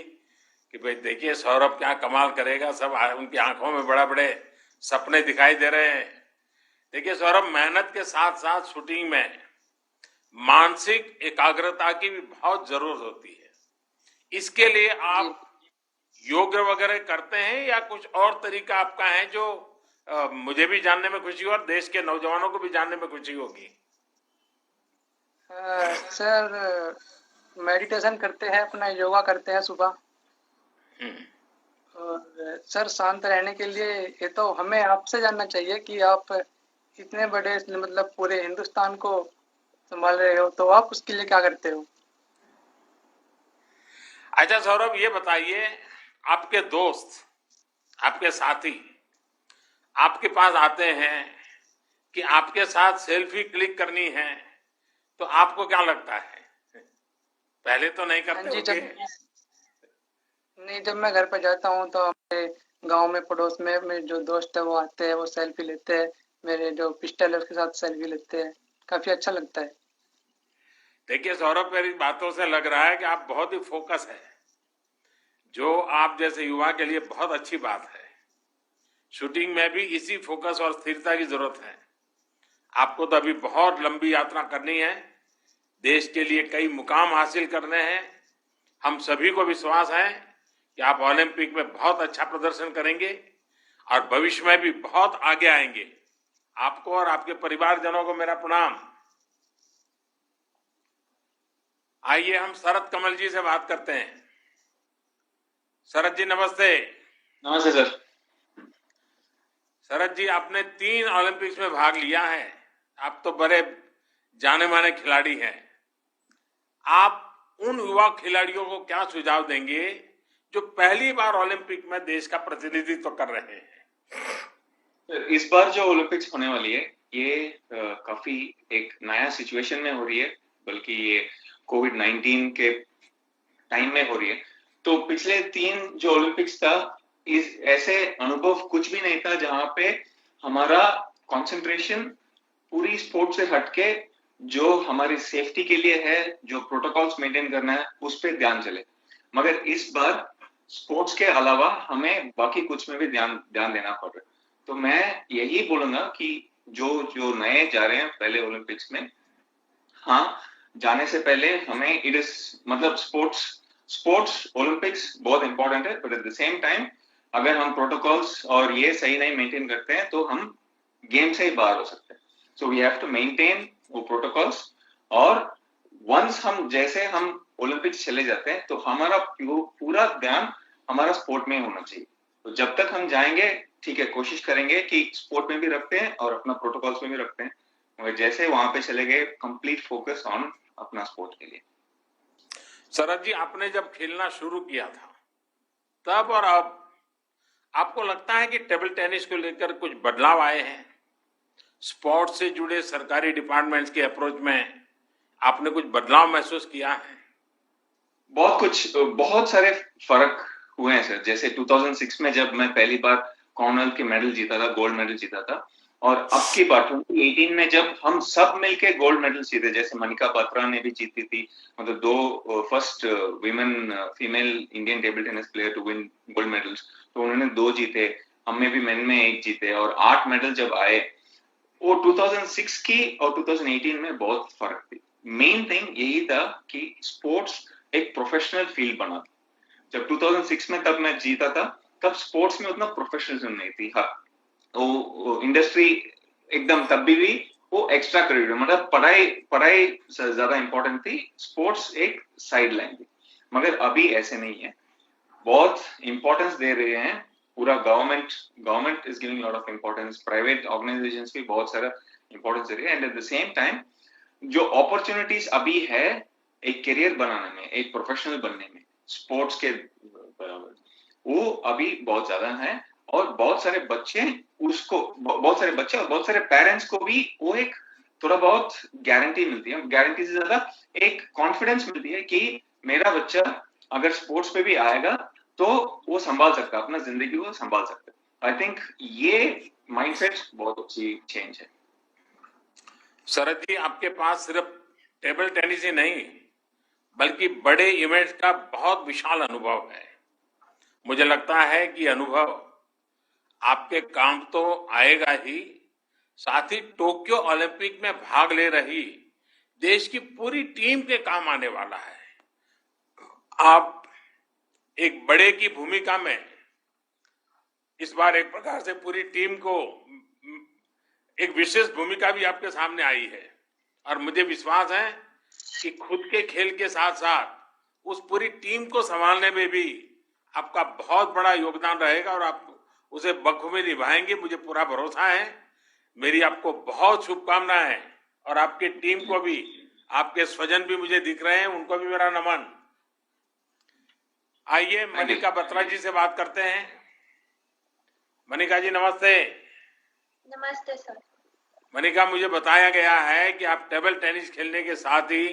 D: कि भाई देखिए सौरभ क्या कमाल करेगा। सब उनकी आंखों में बड़ा बड़े सपने दिखाई दे रहे हैं। देखिए सौरभ, मेहनत के साथ साथ शूटिंग में मानसिक एकाग्रता की भी बहुत जरूरत होती है। इसके लिए आप योग वगैरह करते हैं या कुछ और तरीका आपका है जो मुझे भी जानने में खुशी हो और देश के नौजवानों को भी जानने में खुशी होगी?
O: सर मेडिटेशन करते हैं, अपना योगा करते हैं सुबह। और सर शांत रहने के लिए ये तो हमें आपसे जानना चाहिए कि आप इतने बड़े मतलब पूरे हिंदुस्तान को संभाल रहे हो, तो आप उसके लिए क्या करते हो?
D: अच्छा सौरभ, ये बताइए, आपके दोस्त, आपके साथी आपके पास आते हैं कि आपके साथ सेल्फी क्लिक करनी है, तो आपको क्या लगता है? पहले तो नहीं करते होंगे?
O: नहीं, जब मैं घर पर जाता हूँ तो हमारे गांव में पड़ोस में मेरे जो दोस्त है वो आते हैं, वो सेल्फी लेते हैं, मेरे जो पिस्टल है उसके साथ सेल्फी लेते हैं, काफी अच्छा लगता है।
D: देखिए सौरभ, मेरी बातों से लग रहा है कि आप बहुत ही फोकस है, जो आप जैसे युवा के लिए बहुत अच्छी बात है। शूटिंग में भी इसी फोकस और स्थिरता की जरूरत है। आपको तो अभी बहुत लंबी यात्रा करनी है, देश के लिए कई मुकाम हासिल करने हैं। हम सभी को विश्वास है कि आप ओलंपिक में बहुत अच्छा प्रदर्शन करेंगे और भविष्य में भी बहुत आगे आएंगे। आपको और आपके परिवारजनों को मेरा प्रणाम। आइए हम शरद कमल जी से बात करते हैं। शरद जी नमस्ते।
P: नमस्ते सर।
D: शरद जी, आपने 3 ओलंपिक्स में भाग लिया है, आप तो बड़े जाने माने खिलाड़ी हैं। आप उन युवा खिलाड़ियों को क्या सुझाव देंगे जो पहली बार ओलंपिक में देश का प्रतिनिधित्व कर रहे हैं?
P: इस बार जो ओलंपिक्स होने वाली है ये काफी एक नया सिचुएशन में हो रही है, बल्कि ये कोविड-19 के टाइम में हो रही है। तो पिछले 3 जो ओलंपिक्स था, इस ऐसे अनुभव कुछ भी नहीं था जहां पे हमारा कंसंट्रेशन पूरी स्पोर्ट से हटके जो हमारी सेफ्टी के लिए है, जो प्रोटोकॉल्स मेंटेन करना है, उस पे ध्यान चले। मगर इस बार स्पोर्ट्स के अलावा हमें बाकी कुछ में भी ध्यान देना पड़ रहा है। तो मैं यही बोलूंगा कि जो नए जा रहे हैं पहले ओलंपिक्स में, हाँ, जाने से पहले हमें मतलब स्पोर्ट्स ओलंपिक्स बहुत इंपॉर्टेंट है, but at the same time अगर हम प्रोटोकॉल्स और ये सही नहीं मेंटेन करते हैं तो हम गेम से ही बाहर हो सकते हैं। So we have to maintain वो प्रोटोकॉल्स, और वंस हम ओलंपिक्स चले जाते हैं तो हमारा पूरा ध्यान हमारा स्पोर्ट में होना चाहिए। तो जब तक हम जाएंगे, ठीक है, कोशिश करेंगे कि स्पोर्ट में भी रखते हैं और अपना प्रोटोकॉल्स में भी रखते हैं, मगर जैसे वहां पे चले गए, कंप्लीट फोकस ऑन अपना स्पोर्ट के लिए।
D: शरद जी, आपने जब खेलना शुरू किया था तब और अब आपको लगता है कि टेबल टेनिस को लेकर कुछ बदलाव आए हैं? स्पोर्ट्स से जुड़े सरकारी डिपार्टमेंट्स के अप्रोच में आपने कुछ बदलाव महसूस किया है?
P: बहुत सारे फर्क हुए हैं सर। जैसे 2006 में जब मैं पहली बार कॉमनवेल्थ के मेडल जीता था, गोल्ड मेडल जीता था, और अब की बार 2018 में जब हम सब मिलके गोल्ड मेडल जीते, जैसे मनिका बात्रा ने भी जीती थी, मतलब 2 first women female Indian table tennis player to win gold medals, तो उन्होंने 2 जीते, हमने भी मेन में 1 जीते, और 8 मेडल जब आए, वो 2006 की और 2018 में बहुत फर्क थी। मेन थिंग यही था कि स्पोर्ट्स एक प्रोफेशनल फील्ड बना था। जब 2006 में तब मैं जीता था, तब स्पोर्ट्स में उतना प्रोफेशनलिज्म नहीं थी। हाँ, वो इंडस्ट्री एकदम तब भी वो एक्स्ट्रा करिकुलर, मतलब पढ़ाई ज्यादा इंपॉर्टेंट थी, स्पोर्ट्स एक साइड लाइन थी। मगर अभी ऐसे नहीं है, बहुत इंपॉर्टेंस दे रहे हैं। पूरा government is giving lot of importance, private organisations भी बहुत सारा इंपॉर्टेंस दे रहे हैं, and at the same time जो अपॉर्चुनिटीज अभी है एक करियर बनाने में, एक प्रोफेशनल बनने में स्पोर्ट्स के बराबर, वो अभी बहुत ज्यादा है। और बहुत सारे बच्चे और बहुत सारे पेरेंट्स को भी वो एक थोड़ा बहुत गारंटी मिलती है, गारंटी से ज्यादा एक कॉन्फिडेंस मिलती है कि मेरा बच्चा अगर स्पोर्ट्स पे भी आएगा तो वो संभाल सकता है, अपना जिंदगी को संभाल सकता है। आई थिंक ये माइंडसेट बहुत अच्छी चेंज है।
D: शरद जी, आपके पास सिर्फ टेबल टेनिस ही नहीं बल्कि बड़े इवेंट्स का बहुत विशाल अनुभव है। मुझे लगता है कि अनुभव आपके काम तो आएगा ही, साथ ही टोक्यो ओलंपिक में भाग ले रही देश की पूरी टीम के काम आने वाला है। आप एक बड़े की भूमिका में इस बार एक प्रकार से पूरी टीम को एक विशेष भूमिका भी आपके सामने आई है, और मुझे विश्वास है कि खुद के खेल के साथ साथ उस पूरी टीम को संभालने में भी आपका बहुत बड़ा योगदान रहेगा और आप उसे बखूबी निभाएंगे, मुझे पूरा भरोसा है। मेरी आपको बहुत शुभकामनाएं, और आपकी टीम को भी, आपके स्वजन भी मुझे दिख रहे हैं, उनको भी मेरा नमन। आइए मनिका बत्रा जी से बात करते हैं। मनिका जी नमस्ते।
E: नमस्ते सर।
D: मनिका, मुझे बताया गया है कि आप टेबल टेनिस खेलने के साथ ही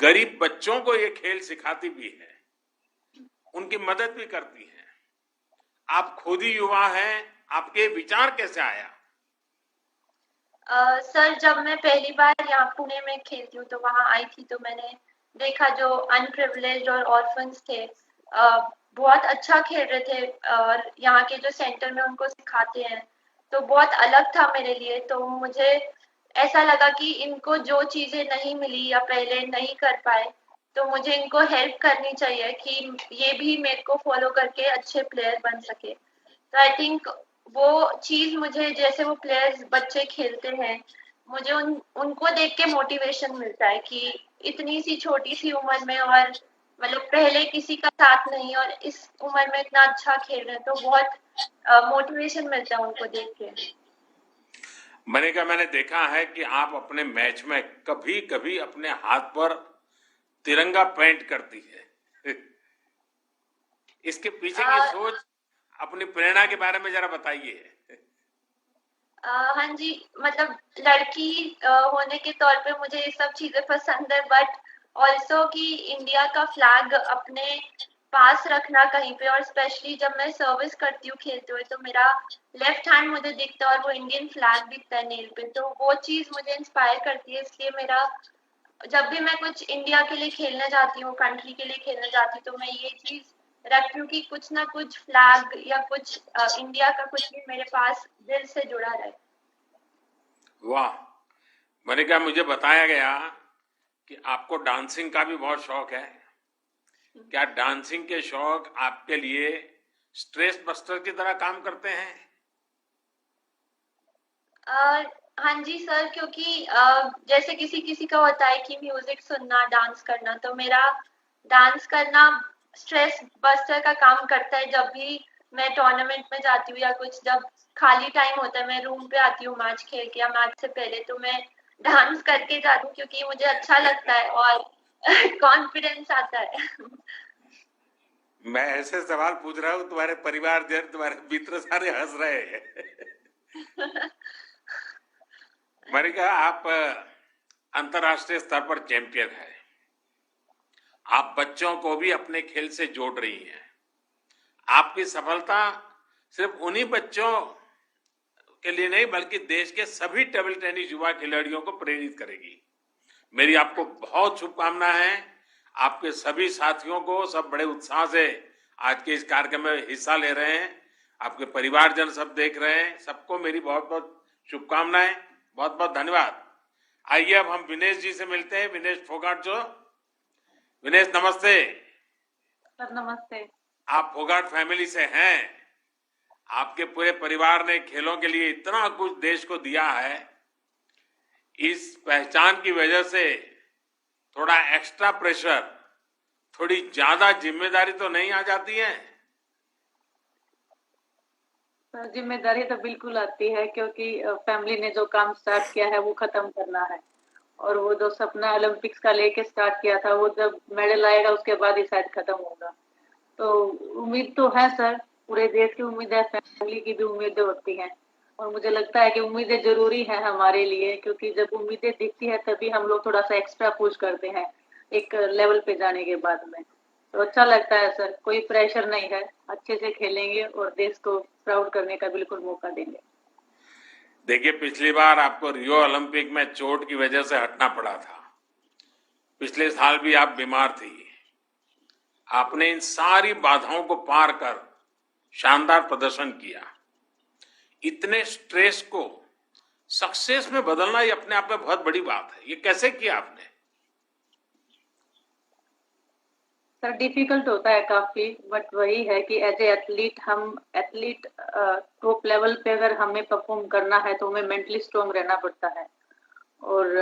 D: गरीब बच्चों को ये खेल सिखाती भी है, उनकी मदद भी करती हैं। आप खुद ही युवा हैं, आपके विचार कैसे आया?
E: सर, जब मैं पहली बार यहाँ पुणे में खेलती हूँ तो वहाँ आई थी, तो मैंने देखा जो अनप्रिविलेज्ड और ऑर्फन्स थे बहुत अच्छा खेल रहे थे, और यहाँ के जो सेंटर में उनको सिखाते हैं तो बहुत अलग था मेरे लिए। तो मुझे ऐसा लगा कि इनको जो चीजें नहीं मिली या पहले नहीं कर पाए, तो मुझे इनको हेल्प करनी चाहिए कि ये भी मेरे को फॉलो करके अच्छे प्लेयर बन सके। तो आई थिंक वो चीज मुझे, जैसे वो प्लेयर्स बच्चे खेलते हैं मुझे उनको देख के मोटिवेशन मिलता है कि इतनी सी छोटी सी उम्र में और मतलब पहले किसी का साथ नहीं और इस उम्र में इतना अच्छा खेल रहे हैं, तो बहुत मोटिवेशन मिलता है उनको देख के।
D: मैंने देखा है कि आप अपने मैच में कभी कभी अपने हाथ पर तिरंगा पेंट करती है। इसके पीछे की सोच, अपनी प्रेरणा के बारे में जरा बताइए।
E: हाँ जी, मतलब लड़की होने के तौर पे मुझे ये सब चीजें पसंद है, बट ऑल्सो कि इंडिया का फ्लैग अपने पास रखना कहीं पे, और स्पेशली जब मैं सर्विस करती हूँ खेलते हुए तो मेरा लेफ्ट हैंड मुझे दिखता है और वो इंडियन फ्लैग दिखता है नेल पे, तो वो चीज मुझे इंस्पायर करती है। इसलिए मेरा जब भी मैं कुछ इंडिया के लिए खेलने जाती हूँ, कंट्री के लिए खेलने जाती हूँ, तो मैं ये चीज रखती हूँ कि कुछ ना कुछ फ्लैग या कुछ इंडिया का कुछ भी मेरे पास दिल से जुड़ा रहे।
D: वाह, मुझे बताया गया कि आपको डांसिंग का भी बहुत शौक है। क्या डांसिंग के शौक आपके लिए स्ट्रेस बस्टर की तरह काम करते हैं?
E: हाँ जी सर, क्योंकि जैसे किसी किसी का होता है कि म्यूजिक सुनना, डांस करना, तो मेरा डांस करना स्ट्रेस बस्टर का काम करता है। जब भी मैं टूर्नामेंट में जाती हूँ या कुछ जब खाली टाइम होता है, मैं रूम पे आती हूँ मैच खेल के या मैच से पहले, तो मैं डांस करके जाती हूँ क्योंकि मुझे अच्छा लगता है और कॉन्फिडेंस आता है।
D: मैं ऐसे सवाल पूछ रहा हूँ, तुम्हारे परिवारजन, तुम्हारे मित्र सारे हंस रहे हैं। मनिका, आप अंतर्राष्ट्रीय स्तर पर चैंपियन है। आप बच्चों को भी अपने खेल से जोड़ रही हैं। आपकी सफलता सिर्फ उन्हीं बच्चों के लिए नहीं बल्कि देश के सभी टेबल टेनिस युवा खिलाड़ियों को प्रेरित करेगी। मेरी आपको बहुत शुभकामनाएं हैं। आपके सभी साथियों को सब बड़े उत्साह से आज के इस कार्यक्रम में हिस्सा ले रहे हैं। आपके परिवारजन सब देख रहे हैं। सबको मेरी बहुत बहुत शुभकामनाएं, बहुत बहुत धन्यवाद। आइए अब हम विनेश जी से मिलते हैं। विनेश फोगाट जो। विनेश नमस्ते।
I: सर नमस्ते।
D: आप फोगाट फैमिली से हैं। आपके पूरे परिवार ने खेलों के लिए इतना कुछ देश को दिया है। इस पहचान की वजह से थोड़ा एक्स्ट्रा प्रेशर, थोड़ी ज्यादा जिम्मेदारी तो नहीं आ जाती है?
I: सर जिम्मेदारी तो बिल्कुल आती है, क्योंकि फैमिली ने जो काम स्टार्ट किया है वो खत्म करना है, और वो जो सपना ओलंपिक्स का लेके स्टार्ट किया था वो जब मेडल आएगा उसके बाद ही शायद खत्म होगा। तो उम्मीद तो है सर, पूरे देश की उम्मीद है, फैमिली की भी उम्मीदें होती हैं, और मुझे लगता है कि उम्मीदें जरूरी है हमारे लिए, क्योंकि जब उम्मीदें दिखती है तभी हम लोग थोड़ा सा एक्स्ट्रा पुश करते हैं एक लेवल पे जाने के बाद में। तो अच्छा लगता है सर, कोई प्रेशर नहीं है, अच्छे से खेलेंगे और देश को प्राउड करने का बिल्कुल मौका देंगे।
D: देखिए, पिछली बार आपको रियो ओलंपिक में चोट की वजह से हटना पड़ा था। पिछले साल भी आप बीमार थी। आपने इन सारी बाधाओं को पार कर शानदार प्रदर्शन किया। इतने स्ट्रेस को सक्सेस में बदलना ये अपने आप में बहुत बड़ी बात है। ये कैसे किया आपने?
I: सर डिफिकल्ट होता है काफी, बट वही है कि एज ए एथलीट, हम एथलीट टॉप लेवल पे अगर हमें परफॉर्म करना है तो हमें मेंटली स्ट्रांग रहना पड़ता है। और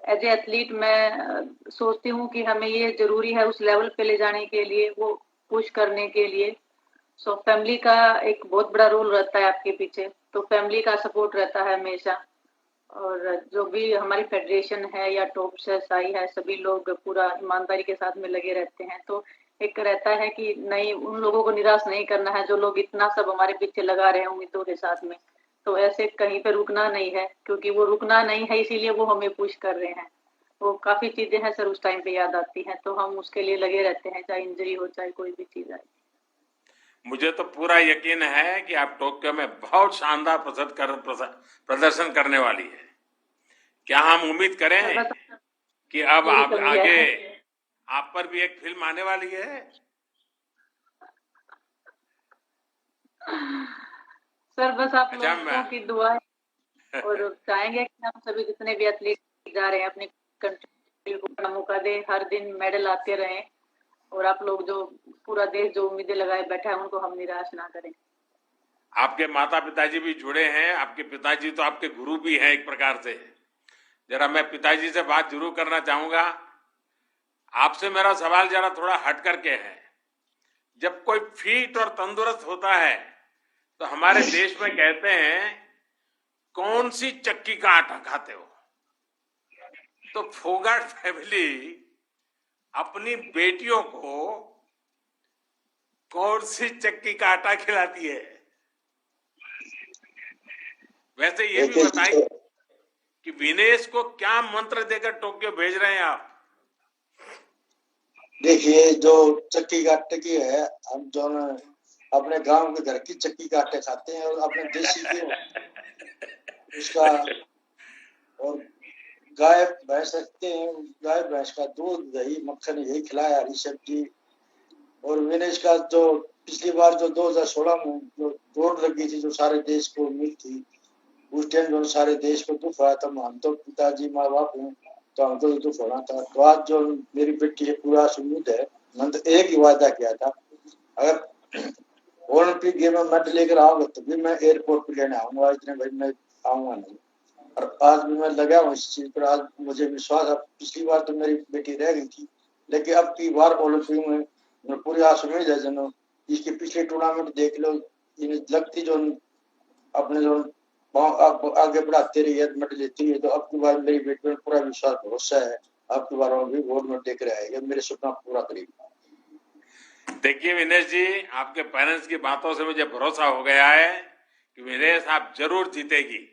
I: एज ए एथलीट मैं सोचती हूँ कि हमें ये जरूरी है उस लेवल पे ले जाने के लिए, वो पुश करने के लिए। सो फैमिली का एक बहुत बड़ा रोल रहता है आपके पीछे, तो फैमिली का सपोर्ट रहता है हमेशा, और जो भी हमारी फेडरेशन है या टॉप से साई है, सभी लोग पूरा ईमानदारी के साथ में लगे रहते हैं। तो एक रहता है कि नहीं, उन लोगों को निराश नहीं करना है जो लोग इतना सब हमारे पीछे लगा रहे हैं उम्मीदों के साथ में। तो ऐसे कहीं पे रुकना नहीं है, क्योंकि वो रुकना नहीं है इसीलिए वो हमें पुश कर रहे हैं। वो काफी चीजें हैं सर उस टाइम पे याद आती हैं, तो हम उसके लिए लगे रहते हैं, चाहे इंजरी हो चाहे कोई भी चीज आए।
D: मुझे तो पूरा यकीन है कि आप टोक्यो में बहुत शानदार प्रदर्शन करने वाली है। क्या हम उम्मीद करें कि अब आप आगे आप पर भी एक फिल्म आने वाली है?
I: सर बस आप लोगों की दुआ है, और चाहेंगे कि हम सभी जितने भी एथलीट जा रहे हैं अपनी कंट्री को मौका दें, हर दिन मेडल आते रहें, और आप लोग जो पूरा देश जो उम्मीदें लगाए बैठा है उनको हम निराश ना करें।
D: आपके माता पिताजी भी जुड़े हैं। आपके पिताजी तो आपके गुरु भी हैं एक प्रकार से। जरा मैं पिताजी से बात जरूर करना चाहूंगा। आपसे मेरा सवाल जरा थोड़ा हट करके है। जब कोई फिट और तंदुरुस्त होता है तो हमारे देश में कहते हैं कौन सी चक्की का आटा खाते हो, तो फोगाट फैमिली अपनी बेटियों को कौन सी चक्की का आटा खिलाती है? वैसे ये भी बताइए कि विनेश को क्या मंत्र देकर टोक्यो भेज रहे हैं आप?
Q: देखिए, जो चक्की का आटे की है, हम जो न अपने गांव के घर की चक्की का आटे खाते हैं और अपने देसी घी उसका, और गाय भैंस रखते हैं, गाय भैंस का दूध, दही, मक्खन यही खिलाया, हरी सब्जी। और विनेश का जो पिछली बार जो 2016 में जो दौड़ लगी थी, जो सारे देश को उम्मीद थी, उस टाइम जो सारे देश को दुख रहा था, हम तो पिताजी माँ बाप हैं तो हमको तो दुख होना था। तो आज जो मेरी बेटी है पूरा उम्मीद है, मैंने तो एक ही वादा किया था, अगर ओलंपिक गेम में मेडल लेकर आऊंगा तो भी मैं एयरपोर्ट पर लेने आऊंगा, इतने भाई मैं आऊंगा नहीं। और आज भी मैं लगा हूँ इस चीज पर। आज मुझे विश्वास है, पिछली बार तो मेरी बेटी रह गई थी, लेकिन अब की बार ओलंपिक में पूरी आस उम्मीद है। जनो इसके पिछले टूर्नामेंट देख लो, लगती जो अपने जो आगे बढ़ाते रही है, मेडल लेती है, तो अब की बार मेरी बेटी में पूरा विश्वास भरोसा है, अब की बार भी गोल्ड मेडल देकर आएगा, मेरे सपना पूरा करेगी।
D: देखिए विनेश जी, आपके पेरेंट्स की बातों से मुझे भरोसा हो गया है कि विनेश आप जरूर जीतेगी।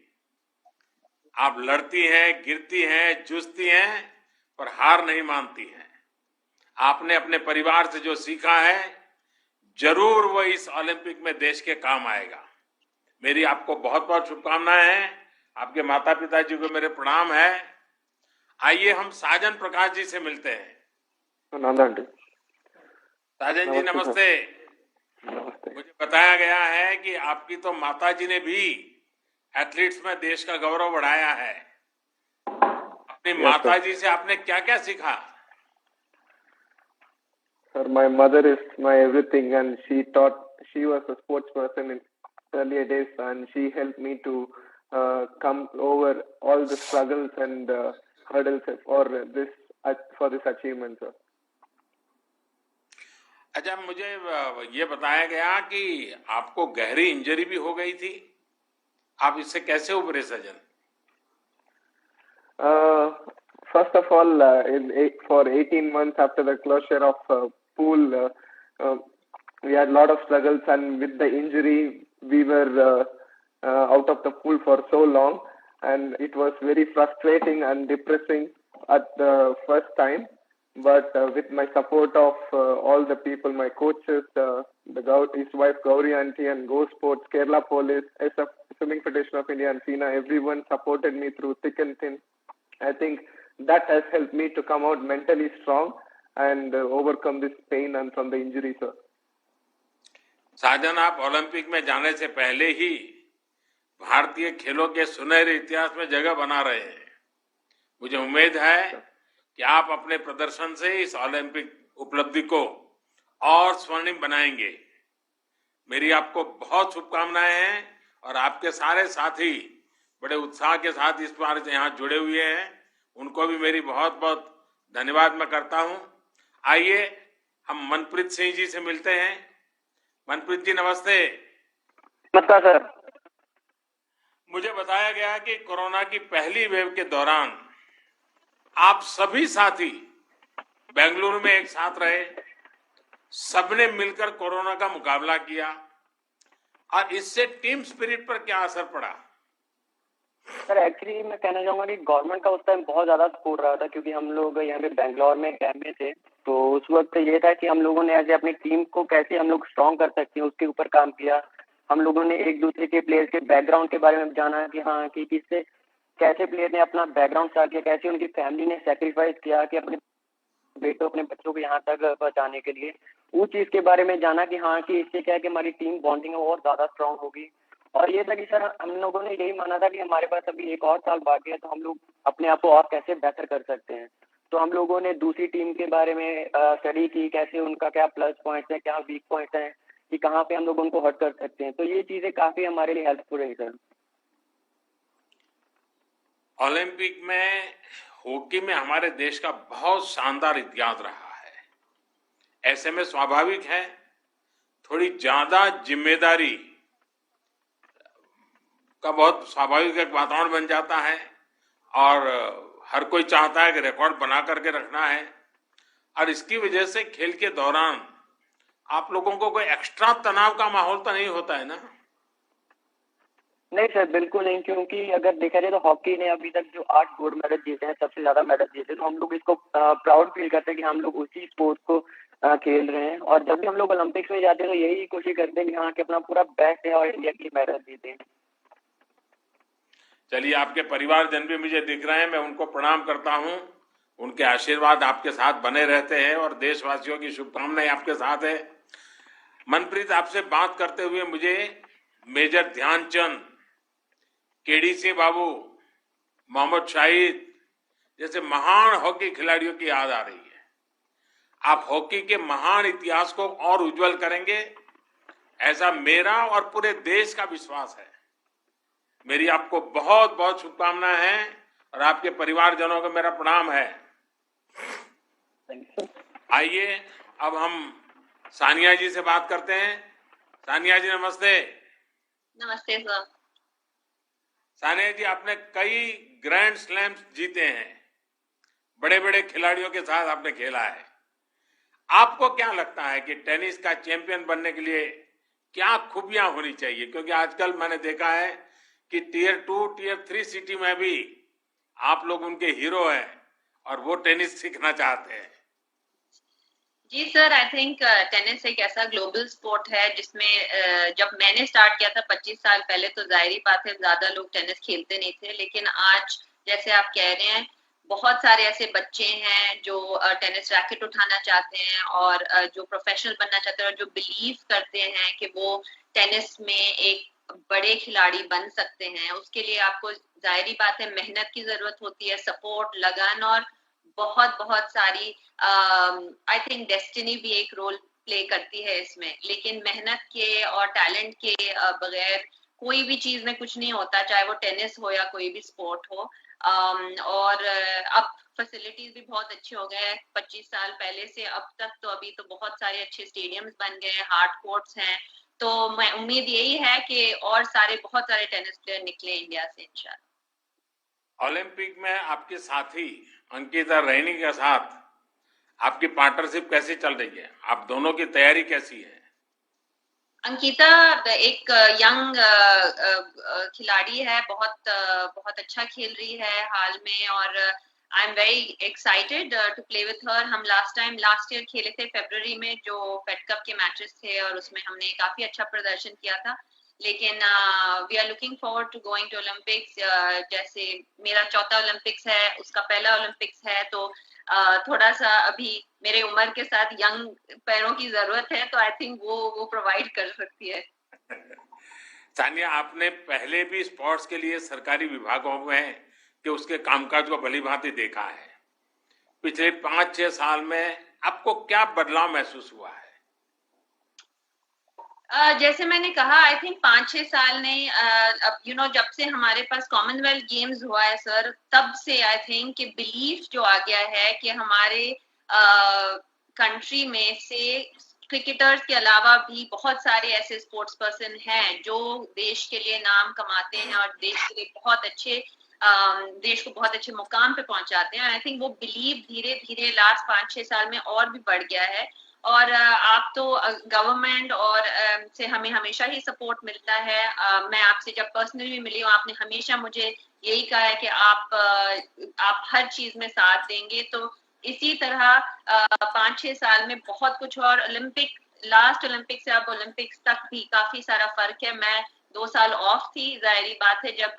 D: आप लड़ती हैं, गिरती हैं, जूझती हैं, पर हार नहीं मानती हैं। आपने अपने परिवार से जो सीखा है, जरूर वो इस ओलंपिक में देश के काम आएगा। मेरी आपको बहुत बहुत शुभकामनाएं हैं। आपके माता पिता जी को मेरे प्रणाम है। आइए हम साजन प्रकाश जी से मिलते हैं। साजन जी नमस्ते। मुझे बताया गया है कि आपकी तो माता जी ने भी एथलीट्स में देश का गौरव बढ़ाया है। अपनी माता जी से आपने क्या क्या सीखा?
R: Sir, my mother is my everything, and she was a sports person in earlier days, and she helped me to come over all the struggles and hurdles for this achievement, sir.
D: अच्छा, मुझे ये बताया गया कि आपको गहरी injury भी हो गई थी, आप इससे कैसे उभरे सजन?
R: First of all, for 18 months after the closure of pool, we had a lot of struggles, and with the injury, we were out of the pool for so long, and it was very frustrating and depressing at the first time. But with my support of all the people, my coaches, his wife Gauri Aunty and Go Sports, Kerala Police, SF Swimming Federation of India and FINA, everyone supported me through thick and thin. I think that has helped me to come out mentally strong and overcome this pain and from the injury, sir.
D: साजन, आप Olympic में जाने से पहले ही भारतीय खेलों के सुनहरे इतिहास में जगह बना रहे हैं। मुझे उम्मीद है कि आप अपने प्रदर्शन से इस ओलंपिक उपलब्धि को और स्वर्णिम बनाएंगे। मेरी आपको बहुत शुभकामनाएं हैं और आपके सारे साथी बड़े उत्साह के साथ इस बार यहाँ जुड़े हुए हैं, उनको भी मेरी बहुत बहुत धन्यवाद मैं करता हूँ। आइए हम मनप्रीत सिंह जी से मिलते हैं। मनप्रीत जी नमस्ते।
S: नमस्कार सर।
D: मुझे बताया गया कि कोरोना की पहली वेव के दौरान आप सभी साथी बेंगलुरु में एक साथ रहे, सबने मिलकर कोरोना का मुकाबला किया, और इससे टीम स्पिरिट पर क्या असर पड़ा?
S: सर एक्चुअली मैं कहना चाहूंगा कि गवर्नमेंट का उस टाइम बहुत ज्यादा सपोर्ट रहा था, क्योंकि हम लोग यहाँ पे बेंगलोर में कैंप में थे, तो उस वक्त ये था कि हम लोगों ने ऐसे अपनी टीम को कैसे हम लोग स्ट्रॉन्ग कर सकते हैं उसके ऊपर काम किया। हम लोगों ने एक दूसरे के प्लेयर्स के बैकग्राउंड के बारे में जाना कि हाँ कि किससे कैसे प्लेयर ने अपना बैकग्राउंड स्टार्ट किया, कैसे उनकी फैमिली ने सेक्रीफाइस किया कि अपने बेटों अपने बच्चों को यहाँ तक पहुँचाने के लिए। उस चीज के बारे में जाना कि हाँ कि इससे क्या है कि हमारी टीम बॉन्डिंग है और ज्यादा स्ट्रॉन्ग होगी। और ये था कि सर हम लोगों ने यही माना था कि हमारे पास अभी एक और साल बाकी है, तो हम लोग अपने आप को और कैसे बेहतर कर सकते हैं। तो हम लोगों ने दूसरी टीम के बारे में स्टडी की, कैसे उनका क्या प्लस पॉइंट्स है, क्या वीक पॉइंट्स हैं, कि कहाँ पे हम लोग उनको हर्ट कर सकते हैं। तो ये चीजें काफी हमारे लिए हेल्पफुल रही सर।
D: ओलंपिक में हॉकी में हमारे देश का बहुत शानदार इतिहास रहा है। ऐसे में स्वाभाविक है थोड़ी ज्यादा जिम्मेदारी का बहुत स्वाभाविक एक वातावरण बन जाता है और हर कोई चाहता है कि रिकॉर्ड बना करके रखना है और इसकी वजह से खेल के दौरान आप लोगों को कोई एक्स्ट्रा तनाव का माहौल तो नहीं होता है ना?
S: नहीं सर, बिल्कुल नहीं, क्योंकि अगर देखा जाए तो हॉकी ने अभी तक जो 8 गोल्ड मेडल जीते हैं, सबसे ज्यादा मेडल जीते हैं, तो हम लोग इसको प्राउड फील करते हैं कि हम लोग उसी स्पोर्ट को खेल रहे हैं। और जब भी हम लोग ओलंपिक्स में जाते हैं तो यही कोशिश करते हैं कि हाँ कि अपना पूरा बेस्ट है और इंडिया की मेडल जीते हैं।
D: चलिए, आपके परिवारजन भी मुझे दिख रहे हैं, मैं उनको प्रणाम करता हूं। उनके आशीर्वाद आपके साथ बने रहते हैं और देशवासियों की शुभकामनाएं आपके साथ है। मनप्रीत, आपसे बात करते हुए मुझे मेजर ध्यानचंद, केडी सिंह बाबू, मोहम्मद शाहिद जैसे महान हॉकी खिलाड़ियों की याद आ रही है। आप हॉकी के महान इतिहास को और उज्जवल करेंगे, ऐसा मेरा और पूरे देश का विश्वास है। मेरी आपको बहुत बहुत शुभकामनाएं हैं और आपके परिवारजनों को मेरा प्रणाम है। आइए अब हम सानिया जी से बात करते हैं। सानिया जी नमस्ते।
T: नमस्ते सर।
D: सानिया जी, आपने कई ग्रैंड स्लैम्स जीते हैं, बड़े बड़े खिलाड़ियों के साथ आपने खेला है। आपको क्या लगता है कि टेनिस का चैंपियन बनने के लिए क्या खूबियां होनी चाहिए? क्योंकि आजकल मैंने देखा है कि टियर 2, टियर 3 सिटी में भी आप लोग उनके हीरो हैं और वो टेनिस सीखना चाहते हैं।
T: जी सर, आई थिंक टेनिस एक ऐसा ग्लोबल स्पोर्ट है जिसमें जब मैंने स्टार्ट किया था 25 साल पहले, तो जाहिर बात है ज्यादा लोग टेनिस खेलते नहीं थे, लेकिन आज जैसे आप कह रहे हैं बहुत सारे ऐसे बच्चे हैं जो टेनिस रैकेट उठाना चाहते हैं और जो प्रोफेशनल बनना चाहते हैं और जो बिलीव करते हैं कि वो टेनिस में एक बड़े खिलाड़ी बन सकते हैं। उसके लिए आपको जाहिर बात है मेहनत की जरूरत होती है, सपोर्ट, लगन और बहुत बहुत सारी आई थिंक डेस्टिनी भी एक रोल प्ले करती है इसमें। लेकिन मेहनत के और टैलेंट के बगैर कोई भी चीज में कुछ नहीं होता, चाहे वो टेनिस हो या कोई भी स्पोर्ट हो। और अब फैसिलिटीज भी बहुत अच्छे हो गए हैं 25 साल पहले से अब तक। तो अभी तो बहुत सारे अच्छे स्टेडियम्स बन गए हैं, हार्ड कोर्ट्स हैं। तो मैं उम्मीद यही है कि और सारे बहुत सारे टेनिस प्लेयर निकले इंडिया से इंशाल्लाह।
D: ओलंपिक में आपके साथी अंकिता रैनी के साथ आपकी पार्टनरशिप कैसी चल रही है? आप दोनों की तैयारी कैसी है?
T: अंकिता एक यंग खिलाड़ी है, बहुत अच्छा खेल रही है हाल में और I am very excited to play with her. हम लास्ट ईयर खेले थे फरवरी में जो फेड कप के मैचेस थे और उसमें हमने काफी अच्छा प्रदर्शन किया था। लेकिन we are looking forward to going to Olympics. जैसे मेरा चौथा ओलंपिक्स है, उसका पहला ओलंपिक्स है, तो थोड़ा सा अभी मेरे उम्र के साथ यंग पैरों की जरूरत है, तो आई थिंक वो प्रोवाइड कर सकती है।
D: सानिया, आपने पहले भी स्पोर्ट्स के लिए सरकारी विभागों में कि उसके कामकाज को भली भांति देखा है। पिछले 5-6 साल में आपको क्या बदलाव महसूस हुआ है?
T: जैसे मैंने कहा, आई थिंक 5-6 साल ने अब जब से हमारे पास कॉमनवेल्थ गेम्स हुआ है सर, तब से आई थिंक कि बिलीफ जो आ गया है कि हमारे कंट्री में से क्रिकेटर्स के अलावा भी बहुत सारे ऐसे स्पोर्ट्स पर्सन हैं जो देश के लिए नाम कमाते हैं और देश के लिए देश को बहुत अच्छे मुकाम पे पहुंचाते हैं। आई थिंक वो बिलीव धीरे धीरे लास्ट 5-6 साल में और भी बढ़ गया है। और आप तो गवर्नमेंट और से हमें हमेशा ही सपोर्ट मिलता है। मैं आपसे जब पर्सनली मिली हूँ, आपने हमेशा मुझे यही कहा है कि आप हर चीज में साथ देंगे। तो इसी तरह 5-6 साल में बहुत कुछ, और लास्ट ओलंपिक से अब ओलंपिक्स तक भी काफी सारा फर्क है। मैं 2 साल ऑफ थी, जाहिर बात है, जब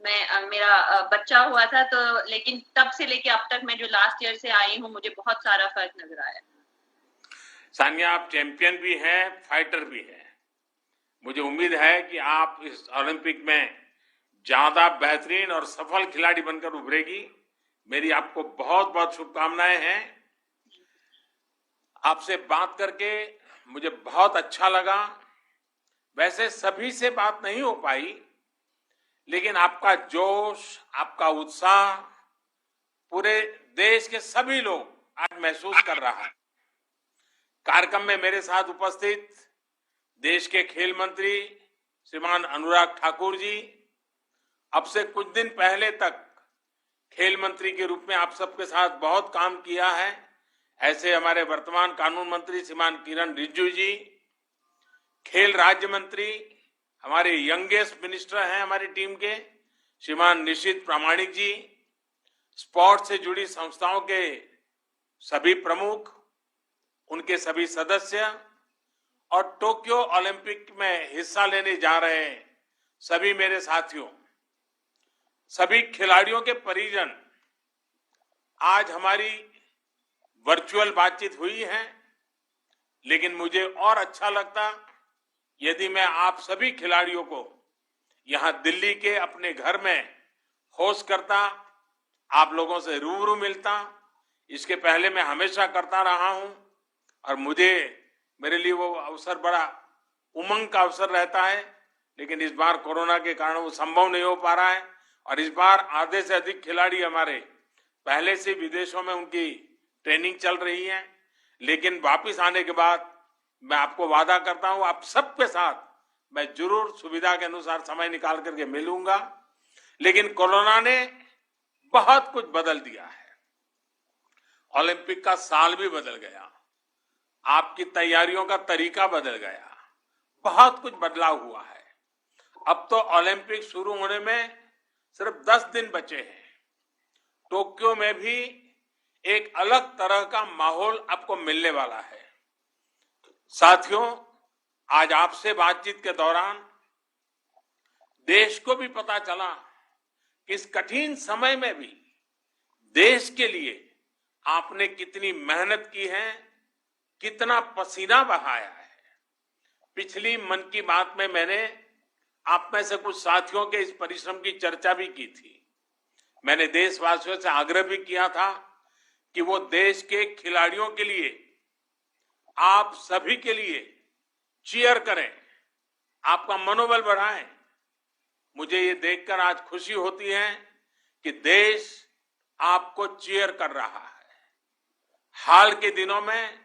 T: मेरा बच्चा हुआ था, तो लेकिन तब से लेके अब तक मैं जो लास्ट ईयर से आई हूँ, मुझे बहुत सारा फर्क नजर आया।
D: सानिया, आप चैंपियन भी हैं, फाइटर भी हैं। मुझे उम्मीद है कि आप इस ओलंपिक में ज्यादा बेहतरीन और सफल खिलाड़ी बनकर उभरेगी। मेरी आपको बहुत बहुत शुभकामनाएं हैं। आपसे बात करके मुझे बहुत अच्छा लगा। वैसे सभी से बात नहीं हो पाई, लेकिन आपका जोश, आपका उत्साह पूरे देश के सभी लोग आज महसूस कर रहा है। कार्यक्रम में मेरे साथ उपस्थित देश के खेल मंत्री श्रीमान अनुराग ठाकुर जी, अब से कुछ दिन पहले तक खेल मंत्री के रूप में आप सबके साथ बहुत काम किया है, ऐसे हमारे वर्तमान कानून मंत्री श्रीमान किरण रिजिजू जी, खेल राज्य मंत्री हमारे यंगेस्ट मिनिस्टर हैं हमारी टीम के श्रीमान निशित प्रामाणिक जी, स्पोर्ट्स से जुड़ी संस्थाओं के सभी प्रमुख, उनके सभी सदस्य और टोक्यो ओलंपिक में हिस्सा लेने जा रहे सभी मेरे साथियों, सभी खिलाड़ियों के परिजन, आज हमारी वर्चुअल बातचीत हुई है, लेकिन मुझे और अच्छा लगता यदि मैं आप सभी खिलाड़ियों को यहां दिल्ली के अपने घर में होस्ट करता, आप लोगों से रूबरू मिलता। इसके पहले मैं हमेशा करता रहा हूं और मेरे लिए वो अवसर बड़ा उमंग का अवसर रहता है, लेकिन इस बार कोरोना के कारण वो संभव नहीं हो पा रहा है और इस बार आधे से अधिक खिलाड़ी हमारे पहले से विदेशों में उनकी ट्रेनिंग चल रही है, लेकिन वापस आने के बाद मैं आपको वादा करता हूं आप सबके साथ मैं जरूर सुविधा के अनुसार समय निकाल करके मिलूंगा। लेकिन कोरोना ने बहुत कुछ बदल दिया है, ओलंपिक का साल भी बदल गया, आपकी तैयारियों का तरीका बदल गया, बहुत कुछ बदलाव हुआ है। अब तो ओलंपिक शुरू होने में सिर्फ 10 दिन बचे हैं। टोक्यो में भी एक अलग तरह का माहौल आपको मिलने वाला है। साथियों, आज आपसे बातचीत के दौरान देश को भी पता चला कि इस कठिन समय में भी देश के लिए आपने कितनी मेहनत की है, कितना पसीना बहाया है। पिछली मन की बात में मैंने आप में से कुछ साथियों के इस परिश्रम की चर्चा भी की थी। मैंने देशवासियों से आग्रह भी किया था कि वो देश के खिलाड़ियों के लिए, आप सभी के लिए चीयर करें, आपका मनोबल बढ़ाएं। मुझे ये देखकर आज खुशी होती है कि देश आपको चीयर कर रहा है। हाल के दिनों में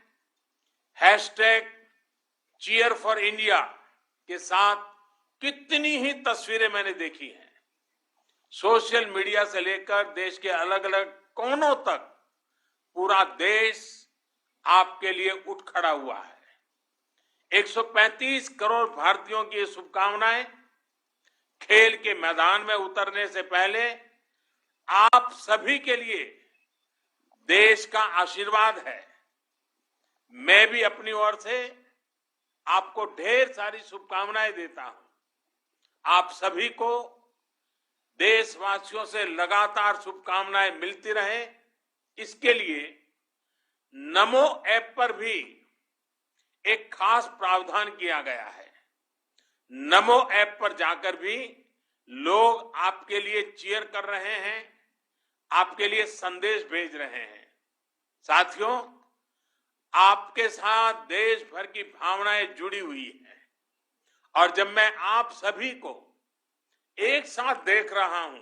D: #cheer for India के साथ कितनी ही तस्वीरें मैंने देखी हैं। सोशल मीडिया से लेकर देश के अलग अलग कोनों तक पूरा देश आपके लिए उठ खड़ा हुआ है। 135 करोड़ भारतीयों की शुभकामनाएं खेल के मैदान में उतरने से पहले आप सभी के लिए देश का आशीर्वाद है। मैं भी अपनी ओर से आपको ढेर सारी शुभकामनाएं देता हूं। आप सभी को देशवासियों से लगातार शुभकामनाएं मिलती रहे, इसके लिए नमो ऐप पर भी एक खास प्रावधान किया गया है। नमो ऐप पर जाकर भी लोग आपके लिए चीयर कर रहे हैं, आपके लिए संदेश भेज रहे हैं। साथियों, आपके साथ देश भर की भावनाएं जुड़ी हुई हैं और जब मैं आप सभी को एक साथ देख रहा हूं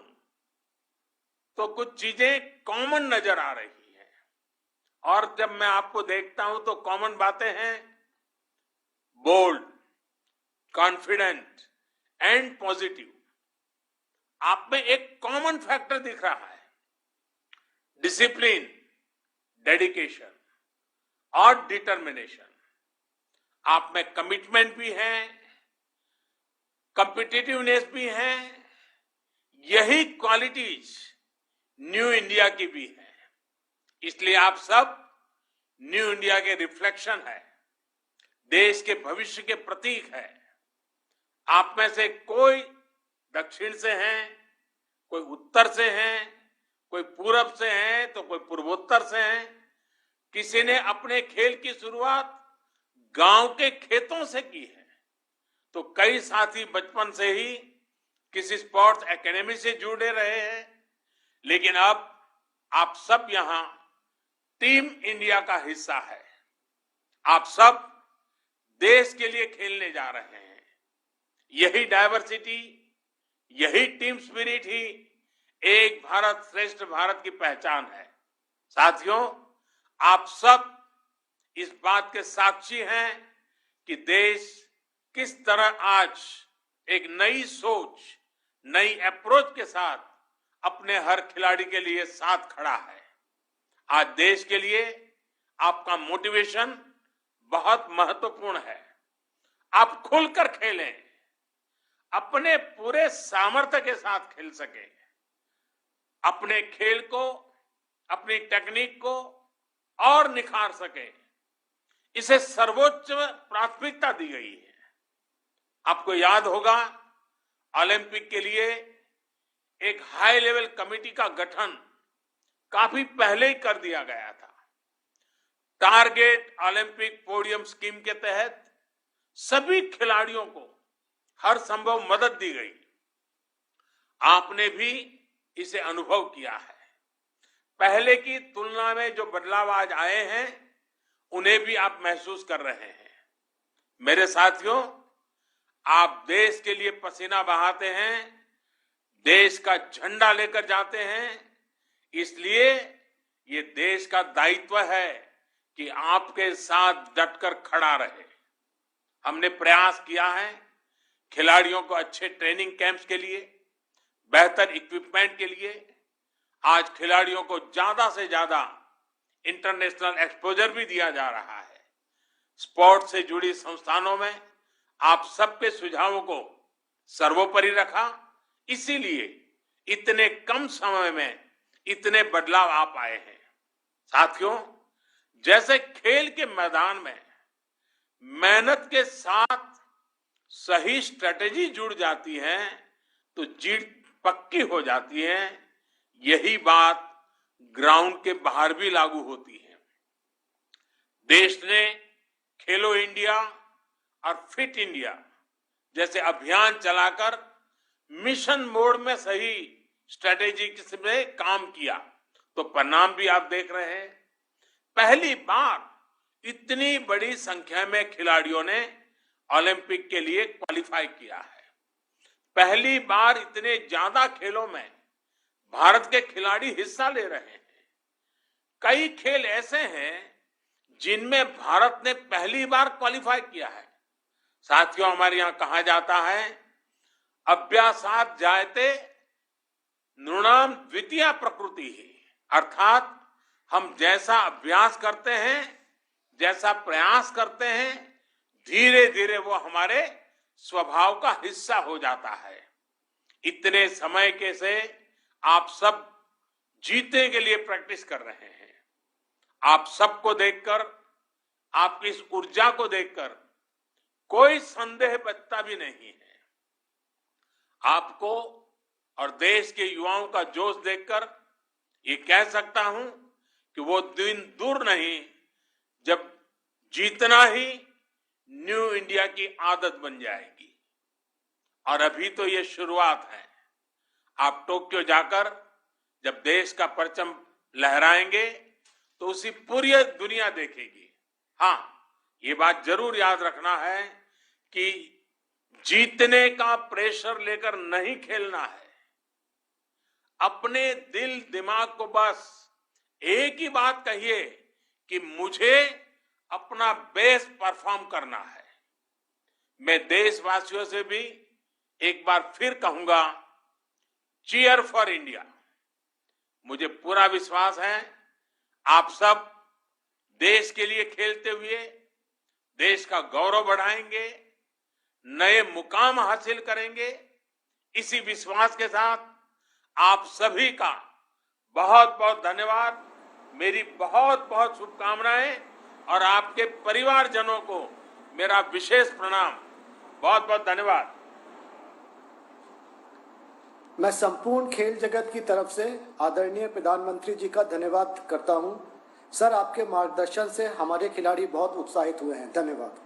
D: तो कुछ चीजें कॉमन नजर आ रही हैं और जब मैं आपको देखता हूं तो कॉमन बातें हैं, बोल्ड, कॉन्फिडेंट एंड पॉजिटिव। आप में एक कॉमन फैक्टर दिख रहा है, डिसिप्लिन, डेडिकेशन और डिटर्मिनेशन। आप में कमिटमेंट भी है, कॉम्पिटिटिवनेस भी है। यही क्वालिटीज न्यू इंडिया की भी है। इसलिए आप सब न्यू इंडिया के रिफ्लेक्शन है, देश के भविष्य के प्रतीक है। आप में से कोई दक्षिण से हैं, कोई उत्तर से हैं, कोई पूरब से हैं तो कोई पूर्वोत्तर से हैं। किसी ने अपने खेल की शुरुआत गांव के खेतों से की है, तो कई साथी बचपन से ही किसी स्पोर्ट्स एकेडमी से जुड़े रहे हैं। लेकिन अब आप सब यहां टीम इंडिया का हिस्सा है। आप सब देश के लिए खेलने जा रहे हैं। यही डायवर्सिटी, यही टीम स्पिरिट ही एक भारत श्रेष्ठ भारत की पहचान है। साथियों, आप सब इस बात के साक्षी हैं कि देश किस तरह आज एक नई सोच, नई अप्रोच के साथ अपने हर खिलाड़ी के लिए साथ खड़ा है। आज देश के लिए आपका मोटिवेशन बहुत महत्वपूर्ण है। आप खुलकर खेलें, अपने पूरे सामर्थ्य के साथ खेल सके, अपने खेल को, अपनी टेक्निक को और निखार सके, इसे सर्वोच्च प्राथमिकता दी गई है। आपको याद होगा, ओलंपिक के लिए एक हाई लेवल कमेटी का गठन काफी पहले ही कर दिया गया था। टारगेट ओलंपिक पोडियम स्कीम के तहत सभी खिलाड़ियों को हर संभव मदद दी गई। आपने भी इसे अनुभव किया है। पहले की तुलना में जो बदलाव आज आए हैं, उन्हें भी आप महसूस कर रहे हैं। मेरे साथियों, आप देश के लिए पसीना बहाते हैं, देश का झंडा लेकर जाते हैं, इसलिए ये देश का दायित्व है कि आपके साथ डटकर खड़ा रहे। हमने प्रयास किया है खिलाड़ियों को अच्छे ट्रेनिंग कैंप्स के लिए, बेहतर इक्विपमेंट के लिए। आज खिलाड़ियों को ज्यादा से ज्यादा इंटरनेशनल एक्सपोजर भी दिया जा रहा है। स्पोर्ट्स से जुड़ी संस्थानों में आप सबके सुझावों को सर्वोपरि रखा, इसीलिए इतने कम समय में इतने बदलाव आ पाए हैं। साथियों, जैसे खेल के मैदान में मेहनत के साथ सही स्ट्रेटेजी जुड़ जाती है तो जीत पक्की हो जाती है। यही बात ग्राउंड के बाहर भी लागू होती है। देश ने खेलो इंडिया और फिट इंडिया जैसे अभियान चलाकर मिशन मोड में सही स्ट्रेटेजी में काम किया, तो परिणाम भी आप देख रहे हैं। पहली बार इतनी बड़ी संख्या में खिलाड़ियों ने ओलंपिक के लिए क्वालिफाई किया है। पहली बार इतने ज्यादा खेलों में भारत के खिलाड़ी हिस्सा ले रहे हैं। कई खेल ऐसे हैं जिनमें भारत ने पहली बार क्वालिफाई किया है। साथियों, हमारे यहाँ कहा जाता है, अभ्यासात जायते नृणाम द्वितीया प्रकृति ही, अर्थात हम जैसा अभ्यास करते हैं, जैसा प्रयास करते हैं, धीरे धीरे वो हमारे स्वभाव का हिस्सा हो जाता है। इतने समय के से आप सब जीतने के लिए प्रैक्टिस कर रहे हैं। आप सबको देखकर, आपकी इस ऊर्जा को देखकर कोई संदेह बचता भी नहीं है। आपको और देश के युवाओं का जोश देखकर ये कह सकता हूं कि वो दिन दूर नहीं जब जीतना ही न्यू इंडिया की आदत बन जाएगी। और अभी तो ये शुरुआत है। आप टोक्यो जाकर जब देश का परचम लहराएंगे तो उसी पूरी दुनिया देखेगी। हाँ, ये बात जरूर याद रखना है कि जीतने का प्रेशर लेकर नहीं खेलना है। अपने दिल दिमाग को बस एक ही बात कहिए कि मुझे अपना बेस्ट परफॉर्म करना है। मैं देशवासियों से भी एक बार फिर कहूंगा, चीयर फॉर इंडिया। मुझे पूरा विश्वास है आप सब देश के लिए खेलते हुए देश का गौरव बढ़ाएंगे, नए मुकाम हासिल करेंगे। इसी विश्वास के साथ आप सभी का बहुत बहुत धन्यवाद, मेरी बहुत बहुत शुभकामनाएं और आपके परिवारजनों को मेरा विशेष प्रणाम। बहुत बहुत धन्यवाद।
B: मैं संपूर्ण खेल जगत की तरफ से आदरणीय प्रधानमंत्री जी का धन्यवाद करता हूं। सर, आपके मार्गदर्शन से हमारे खिलाड़ी बहुत उत्साहित हुए हैं। धन्यवाद।